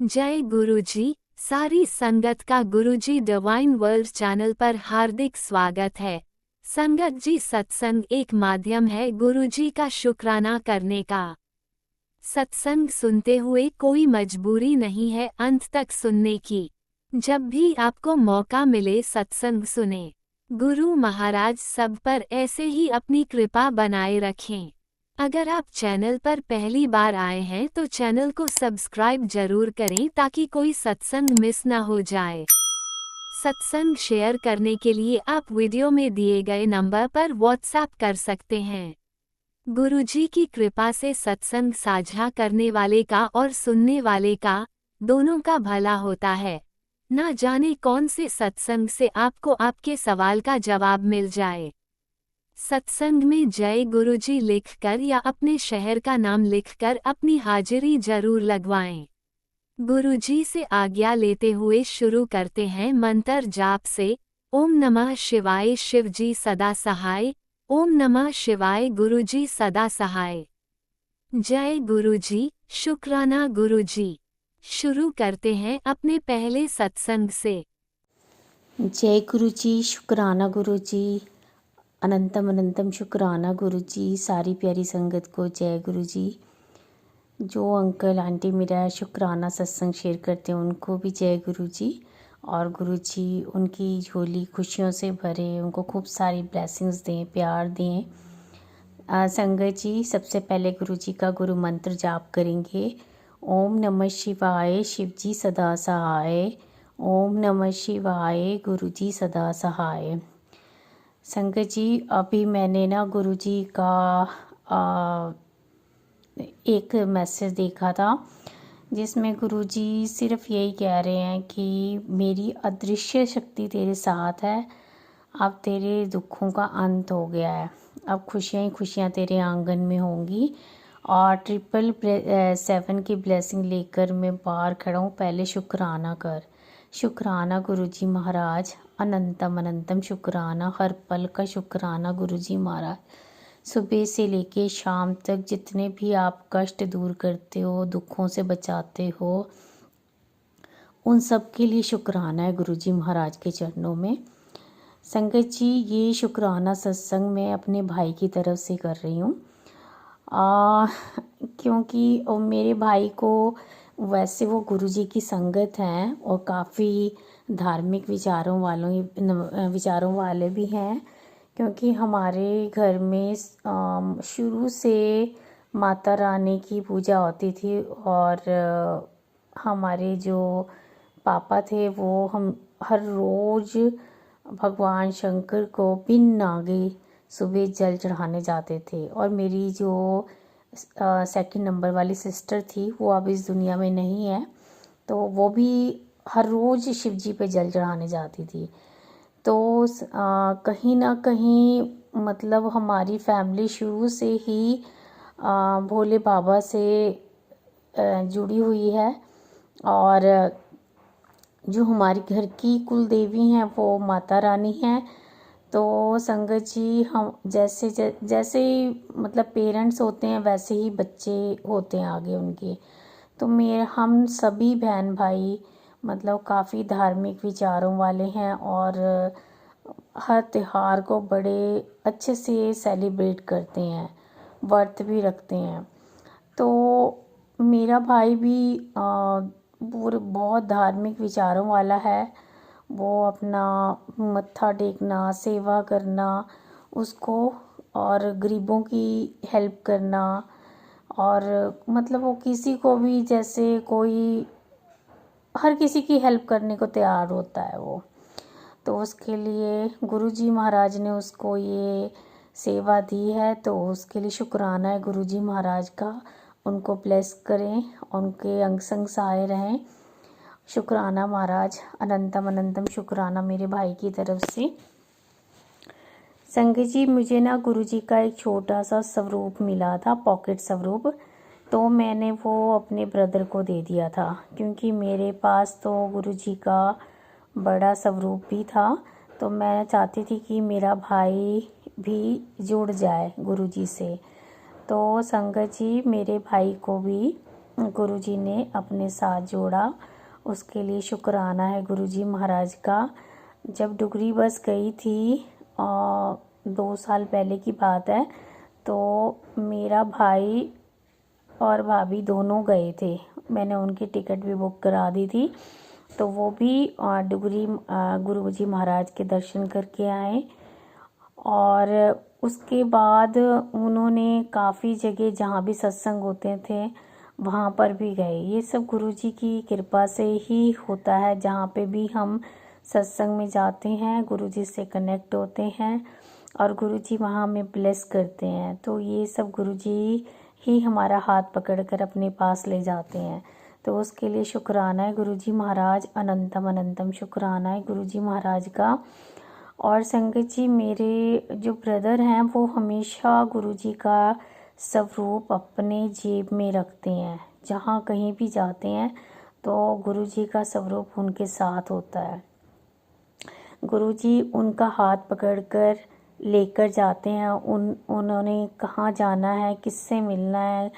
जय गुरुजी। सारी संगत का गुरुजी डिवाइन वर्ल्ड चैनल पर हार्दिक स्वागत है। संगत जी, सत्संग एक माध्यम है गुरुजी का शुक्राना करने का। सत्संग सुनते हुए कोई मजबूरी नहीं है अंत तक सुनने की। जब भी आपको मौका मिले सत्संग सुने। गुरु महाराज सब पर ऐसे ही अपनी कृपा बनाए रखें। अगर आप चैनल पर पहली बार आए हैं तो चैनल को सब्सक्राइब जरूर करें ताकि कोई सत्संग मिस ना हो जाए। सत्संग शेयर करने के लिए आप वीडियो में दिए गए नंबर पर व्हाट्सएप कर सकते हैं। गुरुजी की कृपा से सत्संग साझा करने वाले का और सुनने वाले का दोनों का भला होता है। ना जाने कौन से सत्संग से आपको आपके सवाल का जवाब मिल जाए। सत्संग में जय गुरुजी लिखकर या अपने शहर का नाम लिखकर अपनी हाजिरी जरूर लगवाएं। गुरुजी से आज्ञा लेते हुए शुरू करते हैं मंत्र जाप से। ओम नमः शिवाय शिवजी सदा सहाय। ओम नमः शिवाय गुरुजी सदा सहाय। जय गुरुजी, शुक्राना गुरुजी। शुरू करते हैं अपने पहले सत्संग से। जय गुरु जी, शुक्राना गुरु जी, अनंतम अनंतम शुक्राना गुरु जी। सारी प्यारी संगत को जय गुरु जी। जो अंकल आंटी मेरा शुक्राना सत्संग शेयर करते हैं उनको भी जय गुरु जी। और गुरु जी उनकी झोली खुशियों से भरे, उनको खूब सारी ब्लेसिंग्स दें, प्यार दें। संगत जी, सबसे पहले गुरु जी का गुरु मंत्र जाप करेंगे। ओम नमः शिवाय शिवजी सदा सहाय। ओम नमः शिवाय गुरुजी सदा सहाय। संगत जी, अभी मैंने ना गुरुजी का एक मैसेज देखा था जिसमें गुरुजी सिर्फ यही कह रहे हैं कि मेरी अदृश्य शक्ति तेरे साथ है। अब तेरे दुखों का अंत हो गया है। अब खुशियाँ ही खुशियाँ तेरे आंगन में होंगी। और 777 की ब्लेसिंग लेकर मैं बाहर खड़ा हूँ। पहले शुक्राना कर। शुक्राना गुरुजी महाराज, अनंतम अनंतम शुक्राना, हर पल का शुक्राना गुरुजी महाराज। सुबह से लेके शाम तक जितने भी आप कष्ट दूर करते हो, दुखों से बचाते हो, उन सब के लिए शुक्राना है गुरुजी महाराज के चरणों में। संगत जी, ये शुक्राना सत्संग मैं अपने भाई की तरफ से कर रही हूँ। क्योंकि मेरे भाई को वैसे वो गुरुजी की संगत हैं और काफ़ी धार्मिक विचारों वाले भी हैं। क्योंकि हमारे घर में शुरू से माता रानी की पूजा होती थी। और हमारे जो पापा थे वो हम हर रोज़ भगवान शंकर को बिन नागे सुबह जल चढ़ाने जाते थे। और मेरी जो सेकंड नंबर वाली सिस्टर थी वो अब इस दुनिया में नहीं है, तो वो भी हर रोज़ शिव जी पे जल चढ़ाने जाती थी। तो कहीं ना कहीं मतलब हमारी फैमिली शुरू से ही भोले बाबा से जुड़ी हुई है। और जो हमारी घर की कुल देवी हैं वो माता रानी हैं। तो संगत जी, हम जैसे जैसे ही मतलब पेरेंट्स होते हैं वैसे ही बच्चे होते हैं आगे उनके। तो हम सभी बहन भाई मतलब काफ़ी धार्मिक विचारों वाले हैं और हर त्यौहार को बड़े अच्छे से सेलिब्रेट करते हैं, व्रत भी रखते हैं। तो मेरा भाई भी बहुत धार्मिक विचारों वाला है। वो अपना मत्था टेकना, सेवा करना उसको, और गरीबों की हेल्प करना, और मतलब वो किसी को भी जैसे कोई हर किसी की हेल्प करने को तैयार होता है वो। तो उसके लिए गुरुजी महाराज ने उसको ये सेवा दी है, तो उसके लिए शुक्राना है गुरुजी महाराज का। उनको ब्लेस करें, उनके अंग संग सहाय रहें। शुक्राना महाराज, अनंतम अनंतम शुक्राना मेरे भाई की तरफ से। संगत जी, मुझे ना गुरुजी का एक छोटा सा स्वरूप मिला था, पॉकेट स्वरूप। तो मैंने वो अपने ब्रदर को दे दिया था क्योंकि मेरे पास तो गुरुजी का बड़ा स्वरूप भी था। तो मैं चाहती थी कि मेरा भाई भी जुड़ जाए गुरुजी से। तो संगत जी, मेरे भाई को भी गुरुजी ने अपने साथ जोड़ा, उसके लिए शुक्राना है गुरुजी महाराज का। जब डुगरी बस गई थी 2 साल पहले की बात है, तो मेरा भाई और भाभी दोनों गए थे। मैंने उनकी टिकट भी बुक करा दी थी, तो वो भी डुगरी गुरुजी महाराज के दर्शन करके आए। और उसके बाद उन्होंने काफ़ी जगह जहाँ भी सत्संग होते थे वहाँ पर भी गए। ये सब गुरुजी की कृपा से ही होता है। जहाँ पे भी हम सत्संग में जाते हैं, गुरुजी से कनेक्ट होते हैं और गुरुजी वहाँ में ब्लेस करते हैं। तो ये सब गुरुजी ही हमारा हाथ पकड़कर अपने पास ले जाते हैं। तो उसके लिए शुक्राना है गुरुजी महाराज, अनंतम अनंतम शुक्राना है गुरुजी महाराज का। और संगत जी, मेरे जो ब्रदर हैं वो हमेशा गुरुजी का स्वरूप अपने जेब में रखते हैं। जहाँ कहीं भी जाते हैं तो गुरुजी का स्वरूप उनके साथ होता है। गुरुजी उनका हाथ पकड़कर लेकर जाते हैं। उन्होंने कहाँ जाना है, किससे मिलना है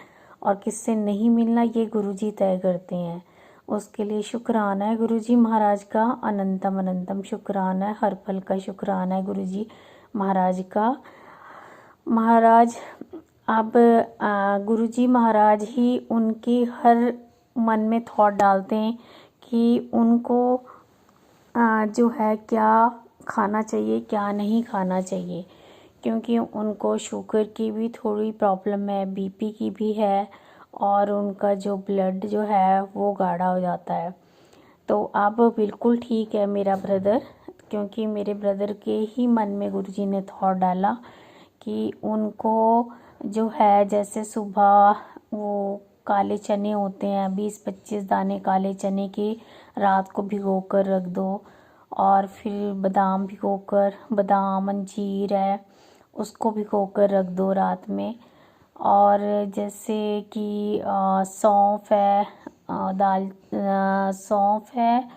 और किससे नहीं मिलना, ये गुरुजी तय करते हैं। उसके लिए शुक्राना है गुरुजी महाराज का, अनंतम अनंतम शुक्राना है, हर पल का शुक्राना है गुरुजी महाराज का। महाराज अब गुरुजी महाराज ही उनके हर मन में थॉट डालते हैं कि उनको जो है क्या खाना चाहिए, क्या नहीं खाना चाहिए, क्योंकि उनको शुगर की भी थोड़ी प्रॉब्लम है, बीपी की भी है और उनका जो ब्लड जो है वो गाढ़ा हो जाता है। तो अब बिल्कुल ठीक है मेरा ब्रदर, क्योंकि मेरे ब्रदर के ही मन में गुरुजी ने थॉट डाला कि उनको जो है, जैसे सुबह वो काले चने होते हैं, 20-25 दाने काले चने के रात को भिगो कर रख दो, और फिर बादाम भिगोकर, बादाम अंजीर है उसको भिगोकर रख दो रात में। और जैसे कि सौंफ है, सौंफ है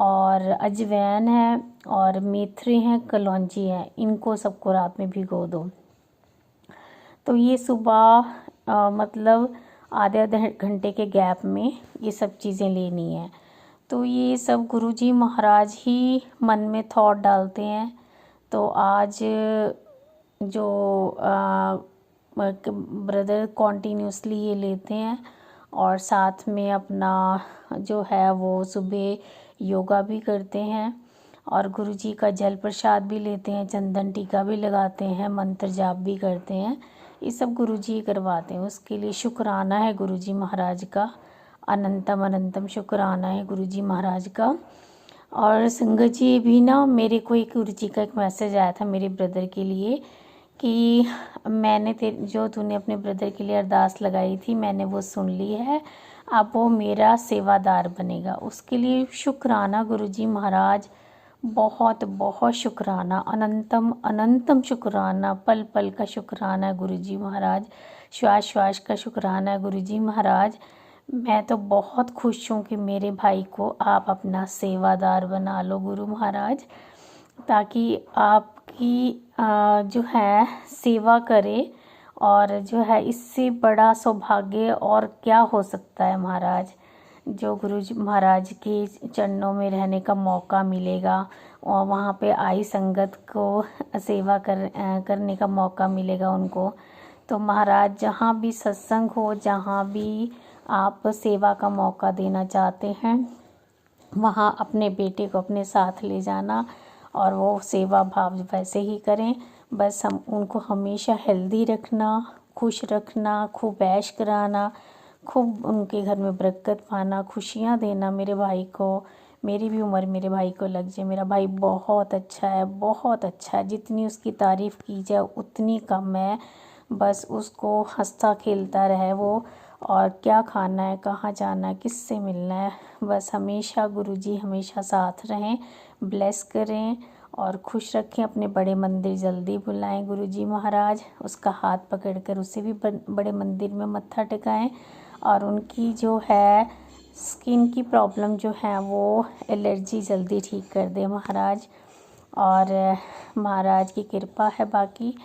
और अजवाइन है और मेथी हैं, कलौंजी है, इनको सबको रात में भिगो दो। तो ये सुबह मतलब आधे घंटे के गैप में ये सब चीज़ें लेनी है। तो ये सब गुरुजी महाराज ही मन में थॉट डालते हैं। तो आज जो ब्रदर कॉन्टीन्यूसली ये लेते हैं और साथ में अपना जो है वो सुबह योगा भी करते हैं और गुरुजी का जल प्रसाद भी लेते हैं, चंदन टीका भी लगाते हैं, मंत्र जाप भी करते हैं। ये सब गुरुजी करवाते हैं। उसके लिए शुक्राना है गुरुजी महाराज का, अनंतम अनंतम शुक्राना है गुरुजी महाराज का। और संगत जी भी ना, मेरे को एक गुरुजी का एक मैसेज आया था मेरे ब्रदर के लिए कि मैंने जो तूने अपने ब्रदर के लिए अरदास लगाई थी मैंने वो सुन ली है, अब वो मेरा सेवादार बनेगा। उसके लिए शुक्राना गुरुजी महाराज, बहुत बहुत शुक्राना, अनंतम अनंतम शुक्राना, पल पल का शुक्राना है गुरुजी महाराज, श्वास श्वास का शुक्राना है गुरुजी महाराज। मैं तो बहुत खुश हूँ कि मेरे भाई को आप अपना सेवादार बना लो गुरु महाराज, ताकि आपकी जो है सेवा करे। और जो है इससे बड़ा सौभाग्य और क्या हो सकता है महाराज, जो गुरुजी महाराज के चरणों में रहने का मौका मिलेगा और वहाँ पे आई संगत को सेवा करने का मौका मिलेगा उनको। तो महाराज जहाँ भी सत्संग हो, जहाँ भी आप सेवा का मौका देना चाहते हैं, वहाँ अपने बेटे को अपने साथ ले जाना और वो सेवा भाव वैसे ही करें। बस हम उनको हमेशा हेल्दी रखना, खुश रखना, खूब ऐश कराना, खूब उनके घर में बरकत पाना, खुशियाँ देना मेरे भाई को। मेरी भी उम्र मेरे भाई को लग जाए। मेरा भाई बहुत अच्छा है, बहुत अच्छा है, जितनी उसकी तारीफ़ की जाए उतनी कम है। बस उसको हंसता खेलता रहे वो, और क्या खाना है, कहाँ जाना है, किससे मिलना है, बस हमेशा गुरुजी हमेशा साथ रहें, ब्लेस करें और खुश रखें। अपने बड़े मंदिर जल्दी बुलाएं गुरुजी महाराज, उसका हाथ पकड़कर उसे भी बड़े मंदिर में मत्था टिकाएं और उनकी जो है स्किन की प्रॉब्लम जो है वो एलर्जी जल्दी ठीक कर दे महाराज। और महाराज की कृपा है बाकी।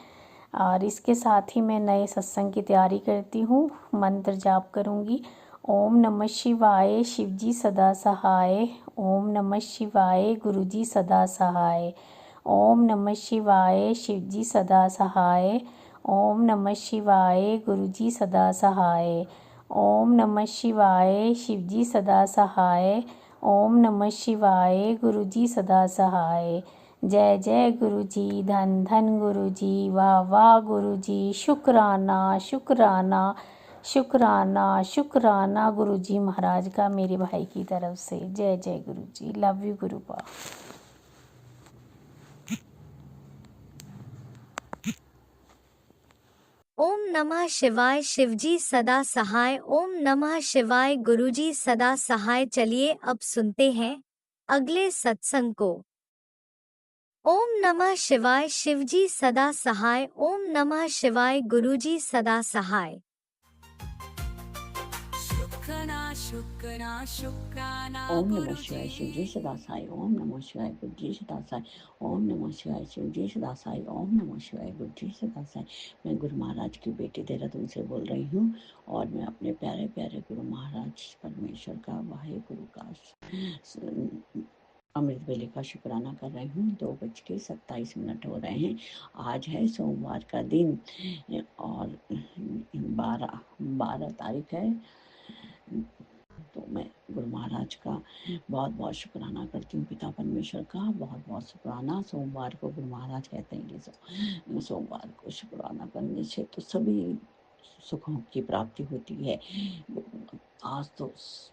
और इसके साथ ही मैं नए सत्संग की तैयारी करती हूँ, मंत्र जाप करूँगी ओम नमः शिवाय शिवजी सदा सहाय। ओम नमः शिवाय गुरुजी सदा सहाय। ओम नमः शिवाय शिवजी सदा सहाय। ओम नमः शिवाय गुरुजी सदा सहाय। ओम नमः शिवाय शिवजी सदा सहाय। ओम नमः शिवाय गुरुजी सदा सहाय। जय जय गुरुजी, धन धन गुरुजी, वाह वाह गुरुजी, शुक्राना शुक्राना शुक्राना शुक्राना गुरुजी महाराज का मेरे भाई की तरफ से। जय जय गुरुजी, लव यू गुरुपा। ओम नमः शिवाय शिवजी सदा सहाय। ओम नमः शिवाय गुरुजी सदा सहाय। चलिए अब सुनते हैं अगले सत्संग को। ओम नमः शिवाय शिवजी सदा सहाय। ओम नमः शिवाय गुरुजी सदा सहाय। ओम नमः शिवाय शिवजी सदा साई। ओम नमः शिवाय गुरुजी सदा साई। ओम नमः शिवाय शिवजी सदा साई। ओम नमः शिवाय गुरुजी सदा साई। मैं गुरु महाराज की बेटी देहरादून से बोल रही हूँ और मैं अपने प्यारे प्यारे गुरु महाराज परमेश्वर का वाहे गुरु का अमृत वेले का शुक्राना कर रही हूँ। 2:27 हो रहे हैं। आज है सोमवार का दिन और 12 तारीख है। तो मैं गुरु महाराज का बहुत बहुत शुक्राना करती हूँ, पिता परमेश्वर का बहुत बहुत शुक्राना। सोमवार को गुरु महाराज कहते हैं कि सोमवार को शुक्राना करने से तो सभी सुखों की प्राप्ति होती है। आज तो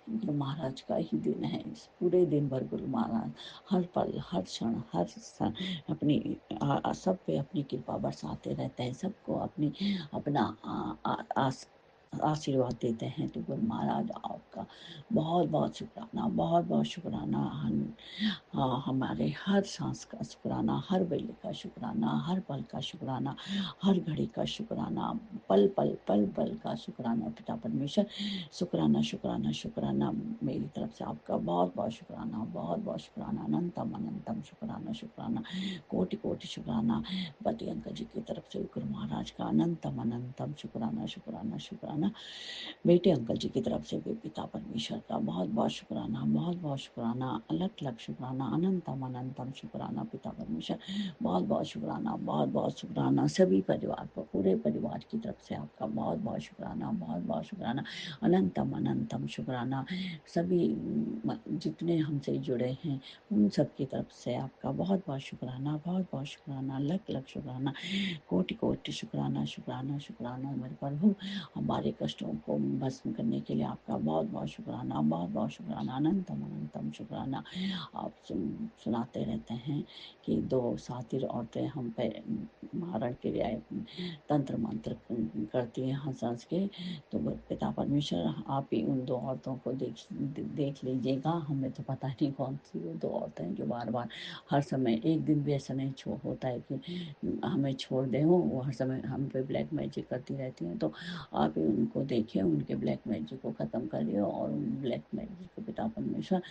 गुरु महाराज का ही दिन है। इस पूरे दिन भर गुरु महाराज हर पल हर क्षण अपनी सब पे अपनी कृपा बरसाते रहते हैं, सबको अपना आशीर्वाद देते हैं। तो गुरु महाराज आपका बहुत बहुत शुक्राना, बहुत बहुत शुक्राना। हमारे हर सांस का शुक्राना, हर बेले का शुक्राना, हर पल का शुक्राना, हर घड़ी का शुक्राना, पल पल पल पल का शुक्राना। पिता परमेश्वर शुक्राना शुक्राना शुक्राना। मेरी तरफ से आपका बहुत बहुत शुक्राना, बहुत बहुत शुक्राना। अनंतम अनंतम शुक्राना शुक्राना, कोटि कोटि शुक्राना। पति अंकल जी की तरफ से गुरु महाराज का अनंतम अनंतम शुक्राना शुक्राना शुक्राना। बेटे अंकल जी की तरफ से भी पिता परमेश्वर का बहुत बहुत शुक्राना, बहुत बहुत शुक्राना। अलग अलग शुक्राना, अनंतम अनंतम शुक्राना। पिता परमेश्वर बहुत बहुत शुक्राना, बहुत बहुत शुक्राना। सभी परिवार को, पूरे परिवार की तरफ से आपका बहुत बहुत शुक्राना, बहुत बहुत शुक्राना। अनंतम अनंतम शुक्राना। सभी जितने हमसे जुड़े हैं उन सब की तरफ से आपका बहुत बहुत शुक्राना, बहुत बहुत शुक्राना। अलग अलग शुक्राना, कोटि कोटि शुक्राना शुक्राना शुक्राना। मेरे प्रभु, हमारे कष्टों को भस्म करने के लिए आपका बहुत बहुत शुक्राना, बहुत बहुत शुक्राना। अनंतम अनंतम शुक्राना। आप सुनाते रहते हैं कि 2 साथी औरतें हम पे मारण के लिए तंत्र मंत्र करती हैं हंस हंस के। तो पिता परमेश्वर आप ही उन 2 औरतों को देख लीजिएगा। हमें तो पता नहीं कौन सी वो 2 औरतें जो बार बार हर समय, एक दिन भी ऐसा नहीं होता है कि हमें छोड़ दे हो। वो हर समय हम पे ब्लैक मैजिक करती रहती हैं। तो आप ही उनको देखिए, उनके ब्लैक मैजिक को ख़त्म करिए और उन ब्लैक मैजिक को पिता परमेश्वर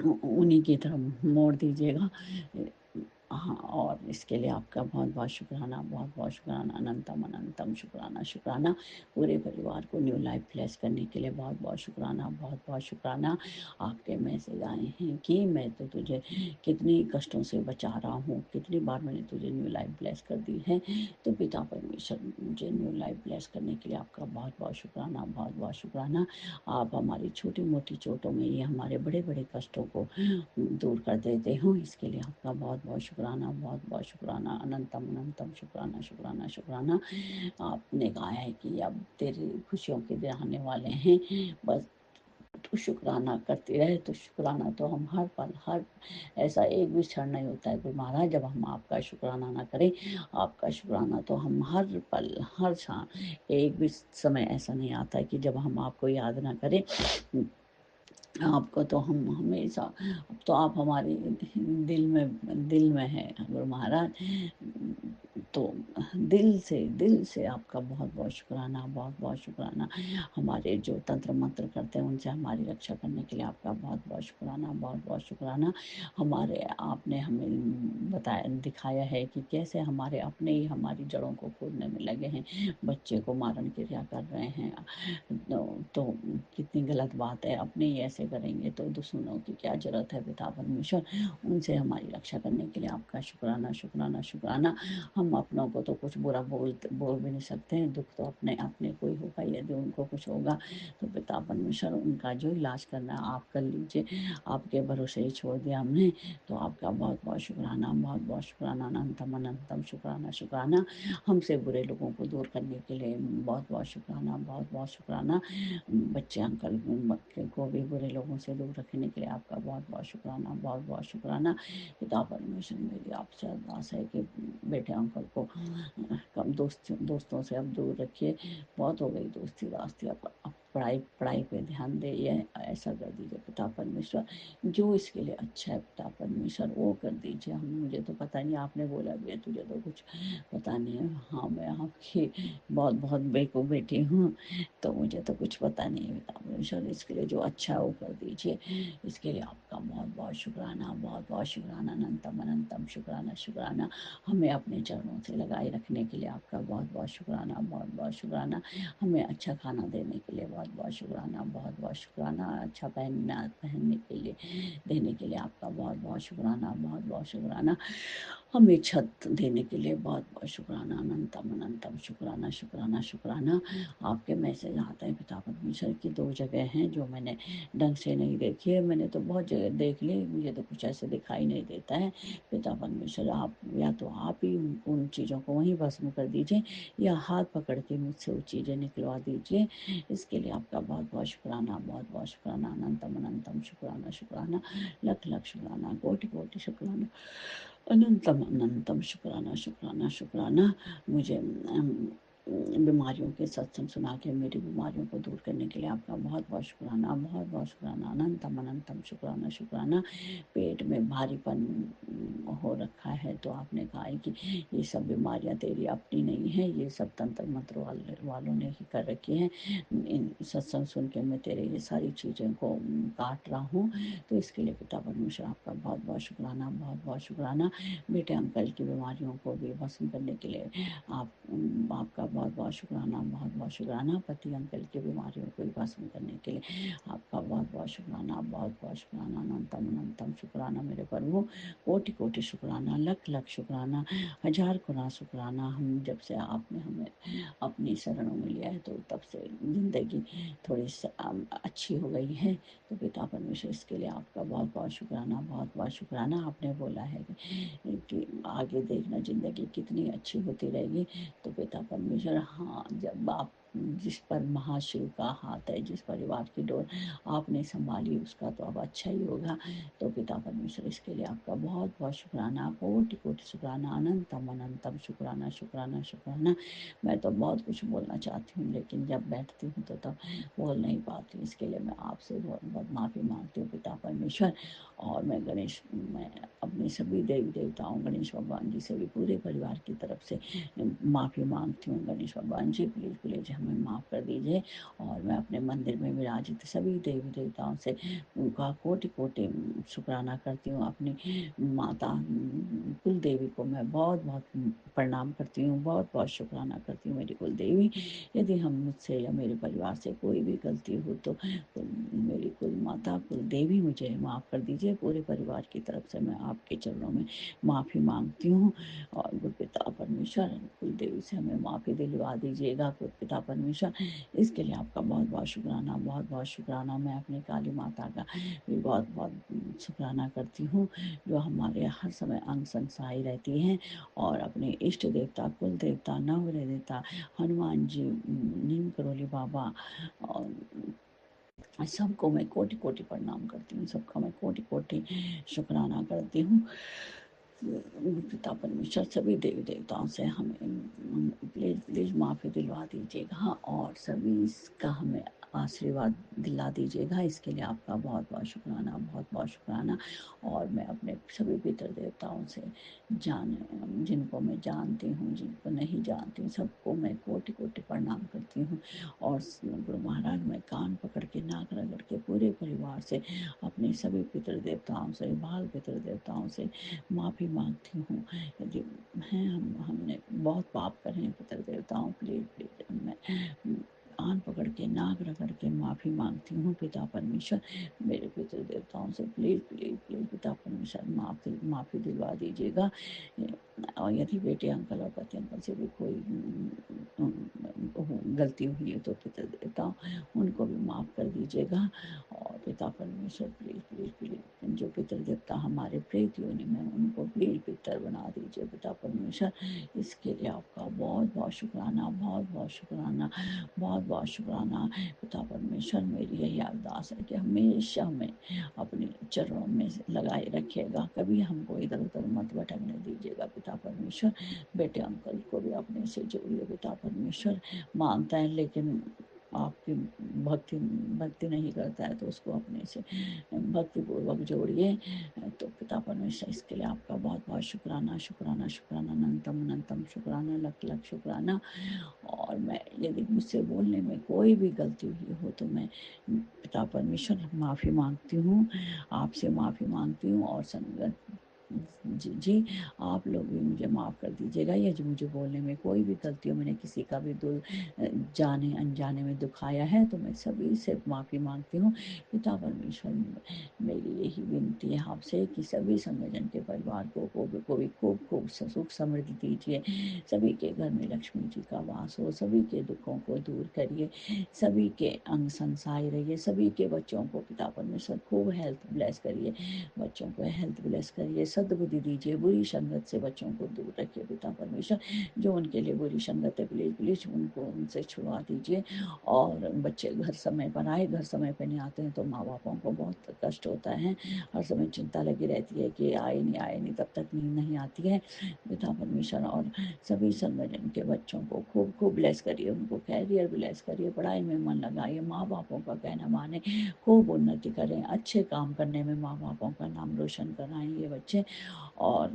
उन्हीं की तरफ मोड़ दीजिएगा। हाँ, और इसके लिए आपका बहुत बहुत शुक्राना, बहुत बहुत शुक्राना। अनंतम अनंतम शुक्राना शुक्राना। पूरे परिवार को न्यू लाइफ ब्लेस करने के लिए बहुत बहुत शुक्राना, बहुत बहुत शुक्राना। आपके मैसेज आए हैं कि मैं तो तुझे कितनी कष्टों से बचा रहा हूँ, कितनी बार मैंने तुझे न्यू लाइफ ब्लेस कर दी है। तो पिता परमेश्वर मुझे न्यू लाइफ ब्लेस करने के लिए आपका बहुत बहुत शुक्राना, बहुत बहुत शुक्राना। आप हमारी छोटी मोटी चोटों में ये हमारे बड़े बड़े कष्टों को दूर कर देते हो। इसके लिए आपका बहुत बहुत शुक्राना, बहुत बहुत शुक्राना। अनंतम अनंतम शुक्राना शुक्राना शुक्राना। आपने कहा है कि अब तेरी खुशियों के दिन आने वाले हैं, बस तू शुक्राना करती रहे। तो शुक्राना तो हम हर पल, हर ऐसा एक भी क्षण नहीं होता है गुरु महाराज जब हम आपका शुक्राना ना करें। आपका शुक्राना तो हम हर पल, हर क्षण, एक भी समय ऐसा नहीं आता है कि जब हम आपको याद ना करें। आपको तो हम हमेशा, अब तो आप हमारे दिल में हैं गुरु महाराज। तो दिल से आपका बहुत बहुत शुक्राना, बहुत बहुत शुक्राना। हमारे जो तंत्र मंत्र करते हैं उनसे हमारी रक्षा करने के लिए आपका बहुत बहुत शुक्राना, बहुत बहुत शुक्राना। हमारे आपने हमें बताया, दिखाया है कि कैसे हमारे अपने ही हमारी जड़ों को खोदने में लगे हैं, बच्चे को मारण क्रिया कर रहे हैं। तो कितनी गलत बात है। अपने ही ऐसे करेंगे तो दुश्मनों की क्या जरूरत है। पिता परमेश्वर, उनसे हमारी रक्षा करने के लिए आपका शुक्राना, शुक्राना, शुक्राना। हम अपनों को तो कुछ बुरा बोल भी नहीं सकते हैं। दुख तो अपने अपने को ही होगा। यदि उनको कुछ होगा तो पिता परमेश्वर, उनका जो इलाज करना है आप कर लीजिए। आपके भरोसे ही छोड़ दिया हमने। तो आपका बहुत बहुत शुक्राना, बहुत बहुत शुक्राना, अनंतम अनंतम शुक्राना, शुक्राना। हमसे बुरे लोगों को दूर करने के लिए बहुत बहुत शुक्राना, बहुत बहुत शुक्राना। बच्चे अंकल को भी बुरे लोगों से दूर रखने के लिए आपका बहुत बहुत शुक्राना, बहुत बहुत शुक्राना। पिता परमेश्वर, मेरी आपसे अरदास है कि बेटे अंकल को कम दोस्तों से अब दूर रखिए। बहुत हो गई दोस्ती रास्ती। अब पढ़ाई पे ध्यान दे। ये ऐसा कर दीजिए पिता परमेश्वर, जो इसके लिए अच्छा है पिता परमेश्वर वो कर दीजिए। हम मुझे तो पता नहीं, आपने बोला भी है तुझे तो कुछ पता नहीं है। हाँ, मैं आपकी बहुत बहुत बेकूफ बेटी हूँ, तो मुझे तो कुछ पता नहीं है पिता परमेश्वर। इसके लिए जो अच्छा है वो कर दीजिए। इसके लिए आपका बहुत बहुत शुक्राना, बहुत बहुत शुक्राना, अनंतम अनंतम शुक्राना, शुक्राना। हमें अपने चरणों से लगाए रखने के लिए आपका बहुत बहुत शुक्राना, बहुत बहुत शुक्राना। हमें अच्छा खाना देने के लिए बहुत बहुत शुक्राना, बहुत बहुत शुक्राना। अच्छा पहनने के लिए देने के लिए आपका बहुत बहुत शुक्राना, बहुत बहुत शुक्राना। हमें छत देने के लिए बहुत बहुत शुक्राना, अनंतम अनंतम शुक्राना, शुक्राना, शुक्राना। आपके मैसेज आते हैं पिता परमेश्वर की। 2 जगह हैं जो मैंने ढंग से नहीं देखी है। मैंने तो बहुत जगह देख ली, मुझे तो कुछ ऐसे दिखाई नहीं देता है। पिता परमेश्वर, आप या तो आप ही उन चीज़ों को वहीं भस्म कर दीजिए, या हाथ पकड़ के मुझसे वो चीज़ें निकलवा दीजिए। इसके लिए आपका बहुत बहुत शुक्राना, बहुत बहुत शुक्राना, अनंतम अनंतम शुक्राना, शुक्राना। लख लख शुक्राना, कोटि कोटि शुक्राना, अनंतम अनंतम शुक्राना, शुक्राना, शुक्राना। मुझे बीमारियों के सत्संग सुना के मेरी बीमारियों को दूर करने के लिए आपका बहुत बहुत शुक्राना, बहुत बहुत शुक्राना, अनंतम अनंतम शुक्राना, शुक्राना। पेट में भारीपन हो रखा है, तो आपने कहा है कि ये सब बीमारियां तेरी अपनी नहीं है, ये सब तंत्र मंत्र वालों ने ही कर रखी है। इन सत्संग सुन के मैं तेरे ये सारी चीज़ें को काट रहा हूँ। तो इसके लिए पिता परमेश्वर आपका बहुत बहुत शुक्राना, बहुत बहुत शुक्राना। बेटे अंकल की बीमारियों को भी भस्म करने के लिए आपका बहुत बहुत शुक्राना, बहुत बहुत शुक्राना। पति अंकल की बीमारियों को भी भस्म करने के लिए आपका बहुत बहुत शुक्राना, बहुत बहुत शुक्राना, अनंतम अनंतम शुक्राना। मेरे प्रभु, कोटि कोटि शुक्राना, लख लख शुक्राना, हजार गुना शुक्राना। हम जब से आपने हमें अपनी शरणों में लिया है तो तब से जिंदगी थोड़ी अच्छी हो गई है। तो पिता परमेश्वर, इसके लिए आपका बहुत बहुत शुक्राना, बहुत बहुत शुक्राना। आपने बोला है कि आगे देखना ज़िंदगी कितनी अच्छी होती रहेगी। तो पिता परमेश्वर, हाँ, जब आप जिस पर महाशिव का हाथ है, जिस परिवार की डोर आपने संभाली, उसका तो अब अच्छा ही होगा। तो पिता परमेश्वर, इसके लिए आपका बहुत बहुत शुक्राना, कोटि कोटि शुक्राना, अनंतम अनंतम शुक्राना, शुक्राना, शुक्राना। मैं तो बहुत कुछ बोलना चाहती हूँ, लेकिन जब बैठती हूँ तो तब बोल नहीं पाती हूँ। इसके लिए मैं आपसे बहुत बहुत माफ़ी मांगती हूँ पिता परमेश्वर। और मैं अपने सभी देवी देवताओं, गणेश भगवान जी से भी पूरे परिवार की तरफ से माफ़ी मांगती हूँ। गणेश भगवान जी, प्लीज़ प्लीज़ हमें माफ़ कर दीजिए। और मैं अपने मंदिर में विराजित सभी देवी देवताओं से उनका कोटि कोटि शुक्राना करती हूँ। अपनी माता कुल देवी को मैं बहुत बहुत प्रणाम करती हूँ, बहुत बहुत शुक्राना करती हूँ मेरी कुल देवी। यदि हम मुझसे या मेरे परिवार से कोई भी गलती हो तो मेरी कुल माता कुल देवी मुझे माफ़ कर दीजिए। पूरे परिवार की तरफ से मैं आपके चरणों में माफ़ी मांगती हूँ। और गुरु पिता परमेश्वर, कुल देवी से हमें माफ़ी दिलवा दीजिएगा गुरु पिता परमेश्वर। इसके लिए आपका बहुत बहुत शुक्राना, बहुत बहुत शुक्राना। मैं अपनी काली माता का भी बहुत बहुत शुक्राना करती हूँ, जो हमारे हर समय अंग संग सहाय रहती हैं। और अपने इष्ट देवता, कुल देवता, नवग्रह देवता, हनुमान जी, नीम करोली बाबा, और सबको मैं कोटि कोटि प्रणाम करती हूँ। सबका मैं कोटि कोटि शुक्राना करती हूँ। पिता परमेश्वर, सभी देवी देवताओं से हमें प्लीज़ प्लीज़ माफ़ी दिलवा दीजिएगा। और सभी का हमें आशीर्वाद दिला दीजिएगा। इसके लिए आपका बहुत बहुत शुक्राना, बहुत बहुत शुक्राना। और मैं अपने सभी पितृ देवताओं से जिनको मैं जानती हूँ, जिनको नहीं जानती हूँ, सबको मैं कोटि कोटि प्रणाम करती हूँ। और गुरु महाराज, मैं कान पकड़ के नाक रगड़ के पूरे परिवार से, अपने सभी पितृ देवताओं से, बाल पितृ देवताओं से माफ़ी मांगती हूँ। यदि हमने बहुत पाप करे हैं पितृ देवताओं, प्लीज प्लीज मैं कान पकड़ के नाक रगड़ के माफ़ी मांगती हूँ पिता परमेश्वर। मेरे पितृ देवताओं से प्लीज प्लीज प्लीज पिता परमेश्वर माफ़ी दिलवा दीजिएगा। और यदि बेटे अंकल और पति अंकल से भी कोई गलती हुई है तो पितृ देवताओं उनको भी माफ़ कर दीजिएगा। और पिता परमेश्वर प्लीज प्लीज प्लीज जो पितृ देवता हमारे प्रेत योनि में उनको प्लीज पितर बना दीजिए पिता परमेश्वर। इसके लिए आपका बहुत बहुत शुक्राना, बहुत बहुत शुक्राना, बहुत बहुत शुक्राना पिता परमेश्वर। मेरी यही अरदास है कि हमेशा हमें अपने चरणों में लगाए रखिएगा, कभी हमको इधर उधर मत भटकने दीजिएगा पिता परमेश्वर। बेटे अंकल को भी अपने से जोड़िए पिता परमेश्वर। मानता है लेकिन आपकी भक्ति नहीं करता है तो उसको अपने से भक्ति पूर्वक जोड़िए। तो पिता परमेश्वर, इसके लिए आपका बहुत बहुत शुक्राना, शुक्राना, शुक्राना, अनंतम अनंतम शुक्राना, लख लख शुक्राना। और मैं यदि मुझसे बोलने में कोई भी गलती हुई हो तो मैं पिता परमेश्वर माफ़ी मांगती हूँ, आपसे माफ़ी मांगती हूँ। और संगत जी आप लोग भी मुझे माफ़ कर दीजिएगा। ये जो मुझे बोलने में कोई भी गलती हो, मैंने किसी का भी दिल जाने अनजाने में दुखाया है तो मैं सभी से माफ़ी मांगती हूँ पिता परमेश्वर। मेरी यही विनती है आपसे कि सभी संगठन के परिवार को खूब खूब सुख समृद्धि दीजिए, सभी के घर में लक्ष्मी जी का वास हो, सभी के दुखों को दूर करिए, सभी के अंग संसाई रहिए, सभी के बच्चों को पिता परमेश्वर खूब हेल्थ ब्लेस करिए, बच्चों को हेल्थ ब्लेस करिए, सद्बुद्धि दीजिए, बुरी संगत से बच्चों को दूर रखिए पिता परमेश्वर। जो उनके लिए बुरी संगत है प्लीज प्लीज उनको उनसे छुड़ा दीजिए। और बच्चे घर समय पर आए, घर समय पर नहीं आते हैं तो माँ बापों को बहुत कष्ट होता है, हर समय चिंता लगी रहती है कि आए नहीं, तब तक नींद नहीं आती है पिता परमेश्वर। और सभी संगठन के बच्चों को खूब खूब ब्लेस करिए, उनको कैरियर ब्लेस करिए, पढ़ाई में मन लगाइए, माँ बापों का कहना माने, खूब उन्नति करें, अच्छे काम करने में माँ बापों का नाम रोशन कराएं ये बच्चे। और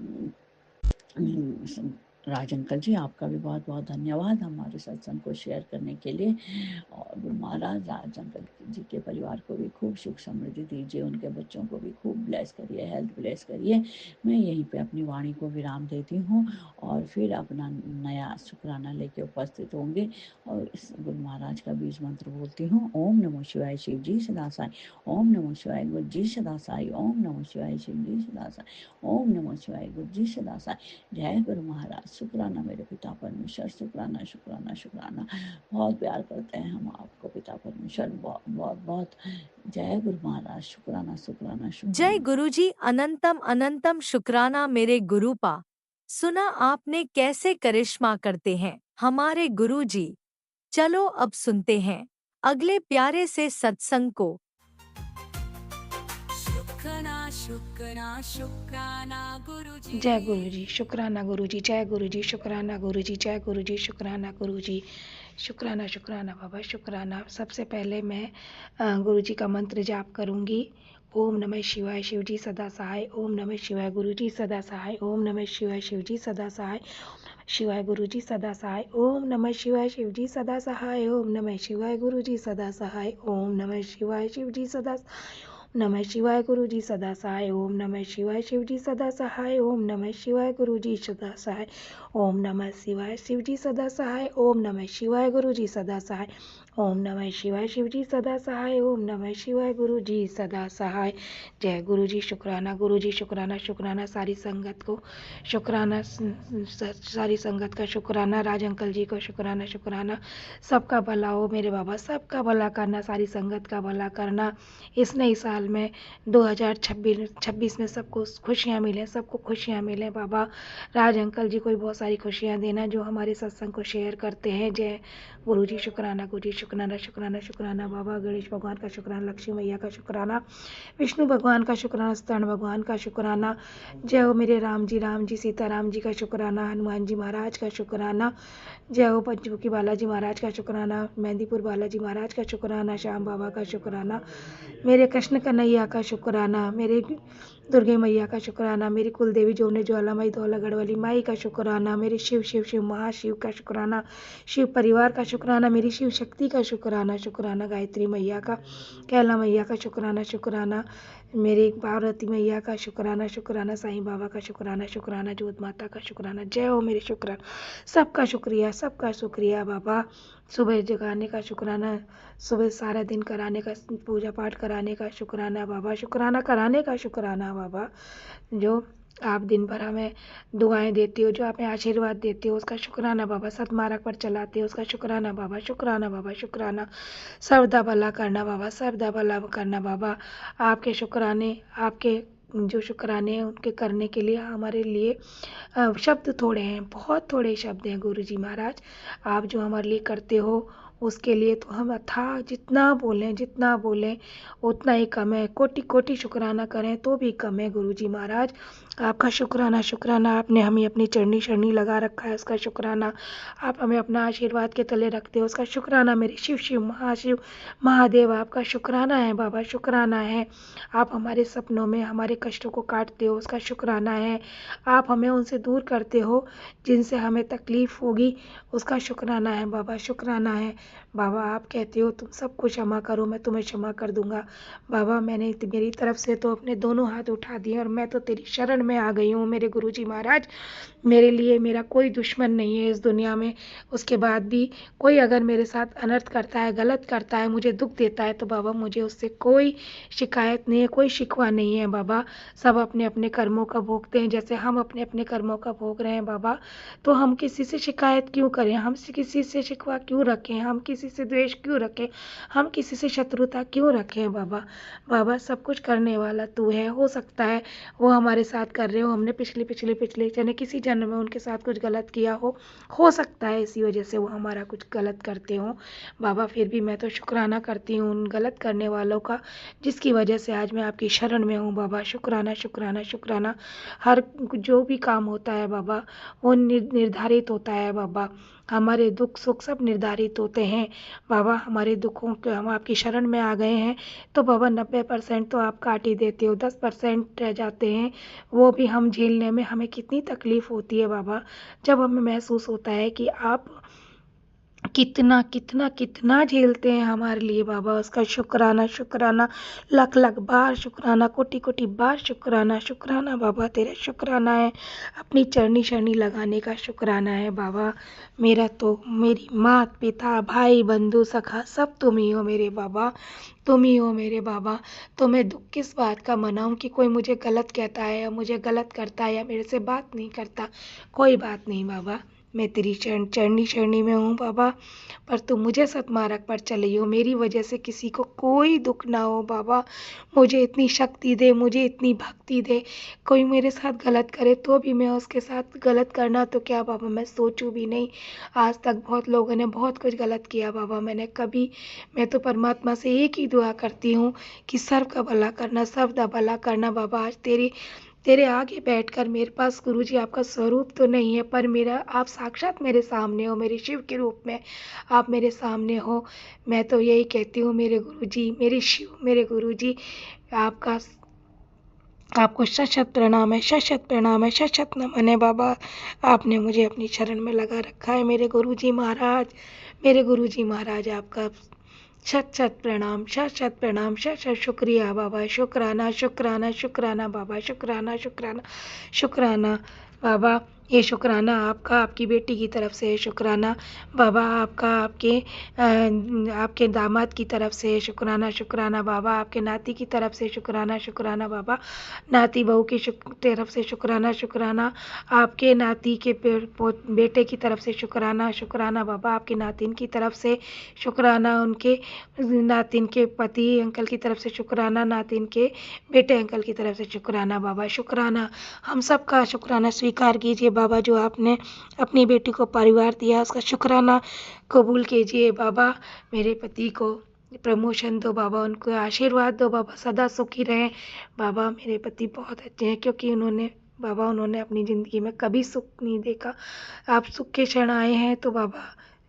राज अंकल जी, आपका भी बहुत बहुत धन्यवाद हमारे सत्संग को शेयर करने के लिए। और गुरु महाराज राज अंकल जी के परिवार को भी खूब सुख समृद्धि दीजिए, उनके बच्चों को भी खूब ब्लेस करिए, हेल्थ ब्लेस करिए। मैं यहीं पे अपनी वाणी को विराम देती हूँ और फिर अपना नया शुक्राना लेके उपस्थित होंगे। और इस गुरु महाराज का बीज मंत्र बोलती हूँ। ओम नमो शिवाय शिव जी सदा साई, ओम नमो शिवाय गुरु जी सदा साई, ओम नमो शिवाय शिव जी सदा साई, ओम नमो शिवाय गुरु जी सदा साई। जय गुरु महाराज। शुक्राना मेरे पिता परमेश्वर, शुक्राना शुक्राना शुक्राना। बहुत प्यार करते हैं हम आपको पिता परमेश्वर, बहुत बहुत बहुत। जय गुरु महाराज। शुक्राना शुक्राना जय शुक्राना। गुरुजी, अनंतम अनंतम शुक्राना मेरे गुरुपा। सुना आपने कैसे करिश्मा करते हैं हमारे गुरुजी। चलो अब सुनते हैं अगले प्यारे से सत्संग को। शुक्राना शुक्राना शुक्राना गुरुजी। जय गुरु जी, शुक्राना गुरु जी, जय गुरु जी, शुक्राना गुरु जी, जय गुरु जी, शुक्राना गुरु जी, शुक्राना शुक्राना बाबा शुक्राना। सबसे पहले मैं गुरु जी का मंत्र जाप करूंगी। ओम नमः शिवाय शिव जी सदा सहाय, ओम नमः शिवाय गुरु जी सदा सहाय, ओम नमः शिवाय शिव जी सदा सहाय, शिवाय गुरु जी सदा सहाय, ओम नमः शिवाय शिव जी सदा सहाय, ओम नमः शिवाय गुरु जी सदा सहाय, ओम नमः शिवाय शिव जी सदा नमः शिवाय गुरु जी सदा सहाय, ओम नमः शिवाय शिव जी सदा सहाय, ओम नमः शिवाय गुरु जी सदा सहाय, ओम नमः शिवाय शिव जी सदा सहाय, ओम नमः शिवाय गुरु जी सदा सहाय, ओम नमः शिवाय शिव जी सदा सहाय, ओम नमः शिवाय गुरु जी सदा सहाय। जय गुरु जी, शुक्राना गुरु जी, शुक्राना शुक्राना सारी संगत को, शुक्राना सारी संगत का शुक्राना, राज अंकल जी को शुक्राना शुक्राना। सबका भला हो मेरे बाबा, सबका भला करना, सारी संगत का भला करना। इस नई साल में 2026 में सबको खुशियाँ मिलें, सबको खुशियाँ मिलें बाबा। राज अंकल जी को भी बहुत सारी खुशियाँ देना जो हमारे सत्संग को शेयर करते हैं। जय गुरुजी शुक्राना, गुरुजी शुक्राना, शुक्राना शुक्राना बाबा। गणेश भगवान का शुक्राना, लक्ष्मी मैया का शुक्राना, विष्णु भगवान का शुक्राना, सत्यनारायण भगवान का शुक्राना। जय हो मेरे राम जी, सीताराम जी का शुक्राना, हनुमान जी महाराज का शुक्राना। जय हो पंचमुखी बालाजी महाराज का शुक्राना, मेहंदीपुर बालाजी महाराज का शुक्राना, श्याम बाबा का शुक्राना, मेरे कृष्ण कन्हैया का शुक्राना, मेरे दुर्गे मैया का शुक्राना, मेरी कुलदेवी जोने ज्वालामाई धौलागढ़ वाली माई का शुक्राना, मेरे शिव शिव शिव महाशिव का शुक्राना, शिव परिवार का शुक्राना, मेरी शिव शक्ति का शुक्राना, शुक्राना गायत्री मैया का, कैला मैया का शुक्राना, शुक्राना मेरी पार्वती मैया का शुक्राना, शुक्राना साईं बाबा का शुक्राना, शुक्राना जोत माता का शुक्राना। जय हो मेरे शुक्राना, सबका शुक्रिया बाबा। सुबह जगाने का शुक्राना, सुबह सारा दिन कराने का, पूजा पाठ कराने का शुक्राना बाबा, शुक्राना कराने का शुक्राना बाबा। जो आप दिन भर हमें दुआएं देते हो, जो आप हमें आशीर्वाद देते हो, उसका शुक्राना बाबा। सतमार्ग पर चलाते हो, उसका शुक्राना बाबा, शुक्राना बाबा, शुक्राना। सर्वदा भला करना बाबा, सर्वदा भला करना बाबा। आपके शुक्राने, आपके जो शुक्राने हैं उनके करने के लिए हमारे लिए शब्द थोड़े हैं, बहुत थोड़े शब्द हैं गुरुजी महाराज। आप जो हमारे लिए करते हो उसके लिए तो हम अथाह जितना बोलें उतना ही कम है। कोटि कोटि शुक्राना करें तो भी कम है गुरुजी महाराज। आपका शुक्राना, आपने हमें अपनी चरनी शरणी लगा रखा है, उसका शुक्राना। आप हमें अपना आशीर्वाद के तले रखते हो, उसका शुक्राना। मेरे शिव शिव महाशिव महादेव, आपका शुक्राना है बाबा, शुक्राना है। आप हमारे सपनों में हमारे कष्टों को काटते हो, उसका शुक्राना है। आप हमें उनसे दूर करते हो जिनसे हमें तकलीफ़ होगी, उसका शुक्राना है बाबा, शुक्राना है बाबा। आप कहते हो तुम सबको क्षमा करो, मैं तुम्हें क्षमा कर दूंगा बाबा। मैंने मेरी तरफ से तो अपने दोनों हाथ उठा दिए और मैं तो तेरी शरण में आ गई हूँ मेरे गुरुजी महाराज। मेरे लिए मेरा कोई दुश्मन नहीं है इस दुनिया में। उसके बाद भी कोई अगर मेरे साथ अनर्थ करता है, गलत करता है, मुझे दुख देता है तो बाबा मुझे उससे कोई शिकायत नहीं है, कोई शिकवा नहीं है बाबा। सब अपने अपने कर्मों का भोगते हैं, जैसे हम अपने अपने कर्मों का भोग रहे हैं बाबा। तो हम किसी से शिकायत क्यों करें, हम किसी से शिकवा क्यों रखें, हम किसी से द्वेष क्यों रखें, हम किसी से शत्रुता क्यों रखें बाबा। बाबा सब कुछ करने वाला तू है। हो सकता है वो हमारे साथ कर रहे हो, हमने पिछले जने किसी जन्म में उनके साथ कुछ गलत किया हो सकता है इसी वजह से वो हमारा कुछ गलत करते हो बाबा। फिर भी मैं तो शुक्राना करती हूँ उन गलत करने वालों का, जिसकी वजह से आज मैं आपकी शरण में हूँ बाबा। शुक्राना शुक्राना शुक्राना। हर जो भी काम होता है बाबा वो निर्धारित होता है बाबा। हमारे दुख सुख सब निर्धारित होते हैं बाबा। हमारे दुखों के हम आपकी शरण में आ गए हैं तो बाबा 90% तो आप काट ही देते हो, 10% रह जाते हैं, वो भी हम झेलने में हमें कितनी तकलीफ़ होती है बाबा। जब हमें महसूस होता है कि आप कितना कितना कितना झेलते हैं हमारे लिए बाबा, उसका शुक्राना लख लख बार शुक्राना, कोटि कोटि बार शुक्राना बाबा। तेरा शुक्राना है, अपनी चरनी शरणी लगाने का शुक्राना है बाबा। मेरा तो मेरी माता पिता भाई बंधु सखा सब तुम ही हो मेरे बाबा, तुम ही हो मेरे बाबा। तो मैं दुख किस बात का मनाऊं कि कोई मुझे गलत कहता है या मुझे गलत करता है या मेरे से बात नहीं करता। कोई बात नहीं बाबा, मैं तेरी चरनी शरणी में हूँ बाबा। पर तू मुझे सतमार्ग पर चली हो, मेरी वजह से किसी को कोई दुख ना हो बाबा। मुझे इतनी शक्ति दे, मुझे इतनी भक्ति दे। कोई मेरे साथ गलत करे तो भी मैं उसके साथ गलत करना तो क्या बाबा मैं सोचूं भी नहीं। आज तक बहुत लोगों ने बहुत कुछ गलत किया बाबा, मैं तो परमात्मा से एक ही दुआ करती हूँ कि सर्व का भला करना, सर्वदा भला करना बाबा। आज तेरे आगे बैठकर मेरे पास गुरुजी आपका स्वरूप तो नहीं है, पर मेरा आप साक्षात मेरे सामने हो, मेरे शिव के रूप में आप मेरे सामने हो। मैं तो यही कहती हूँ मेरे गुरुजी, मेरे शिव, मेरे गुरुजी आपको शत प्रणाम है, शत प्रणाम है, शत नमन है बाबा। आपने मुझे अपनी शरण में लगा रखा है मेरे गुरुजी महाराज, आपका शत प्रणाम, शत प्रणाम, शत शुक्रिया बाबा। शुक्राना बाबा, शुक्राना बाबा। ये शुक्राना आपका आपकी बेटी की तरफ से है, शुक्राना बाबा आपका आपके दामाद की तरफ से है, शुक्राना बाबा आपके नाती की तरफ से, शुक्राना बाबा नाती बहू की तरफ से, शुक्राना आपके नाती के बेटे की तरफ से, शुक्राना बाबा आपके नातिन की तरफ से, शुक्राना उनके नातिन के पति अंकल की तरफ से, शुक्राना नातिन के बेटे अंकल की तरफ से, शुक्राना बाबा। शुक्राना हम सब का शुक्राना स्वीकार कीजिए बाबा, जो आपने अपनी बेटी को परिवार दिया उसका शुक्राना कबूल कीजिए बाबा। मेरे पति को प्रमोशन दो बाबा, उनको आशीर्वाद दो बाबा, सदा सुखी रहें बाबा। मेरे पति बहुत अच्छे हैं, क्योंकि उन्होंने अपनी ज़िंदगी में कभी सुख नहीं देखा। आप सुख के क्षण आए हैं तो बाबा,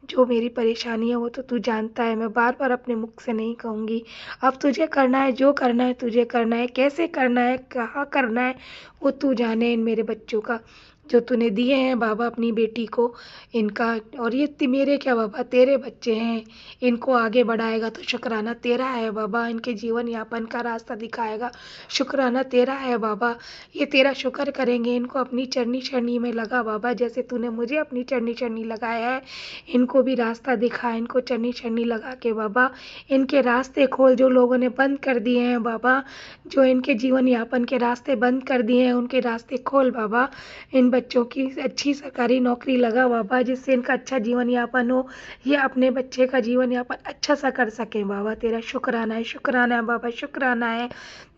जो मेरी परेशानी है वो तो तू जानता है, मैं बार बार अपने मुख से नहीं कहूँगी। अब तुझे करना है, जो करना है तुझे करना है, कैसे करना है, कहाँ करना है, वो तू जाने। इन मेरे बच्चों का जो तूने दिए हैं बाबा अपनी बेटी को, इनका, और ये मेरे क्या बाबा, तेरे बच्चे हैं, इनको आगे बढ़ाएगा तो शुक्राना तेरा है बाबा। इनके जीवन यापन का रास्ता दिखाएगा, शुक्राना तेरा है बाबा। ये तेरा शुक्र करेंगे, इनको अपनी चरनी चरनी में लगा बाबा, जैसे तूने मुझे अपनी चरनी चरनी लगाया है, इनको भी रास्ता दिखा, इनको चरनी चरनी लगा के बाबा इनके रास्ते खोल, जो लोगों ने बंद कर दिए हैं बाबा, जो इनके जीवन यापन के रास्ते बंद कर दिए हैं, उनके रास्ते खोल बाबा। इन बच्चों की अच्छी सरकारी नौकरी लगा बाबा, जिससे इनका अच्छा जीवन यापन हो, ये अपने बच्चे का जीवन यापन अच्छा सा कर सकें बाबा। तेरा शुक्राना है बाबा, शुक्राना है।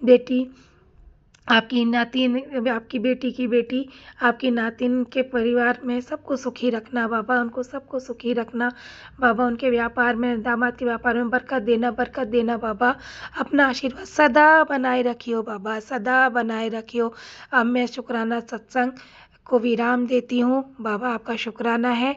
बेटी आपकी नातिन, आपकी बेटी की बेटी, आपकी नातिन के परिवार में सबको सुखी रखना बाबा, उनको सबको सुखी रखना बाबा। उनके व्यापार में, दामाद के व्यापार में बरकत देना बाबा। अपना आशीर्वाद सदा बनाए रखियो बाबा, सदा बनाए रखियो। अब मैं शुक्राना सत्संग को विराम देती हूँ बाबा, आपका शुक्राना है।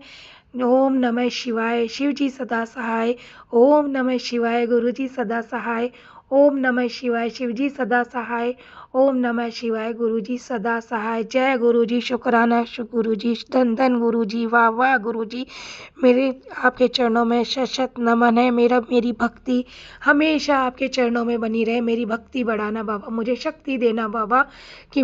ओम नमः शिवाय, शिव जी सदा सहाय। ओम नमः शिवाय, गुरु जी सदा सहाय। ओम नमः शिवाय, शिव जी सदा सहाय। ओम नमः शिवाय, गुरु जी सदा सहाय। जय गुरु जी, शुक्राना गुरु जी, धन धन गुरु जी, वाह वाह गुरु जी। मेरे आपके चरणों में शत शत नमन है। मेरी भक्ति हमेशा आपके चरणों में बनी रहे। मेरी भक्ति बढ़ाना बाबा, मुझे शक्ति देना बाबा, कि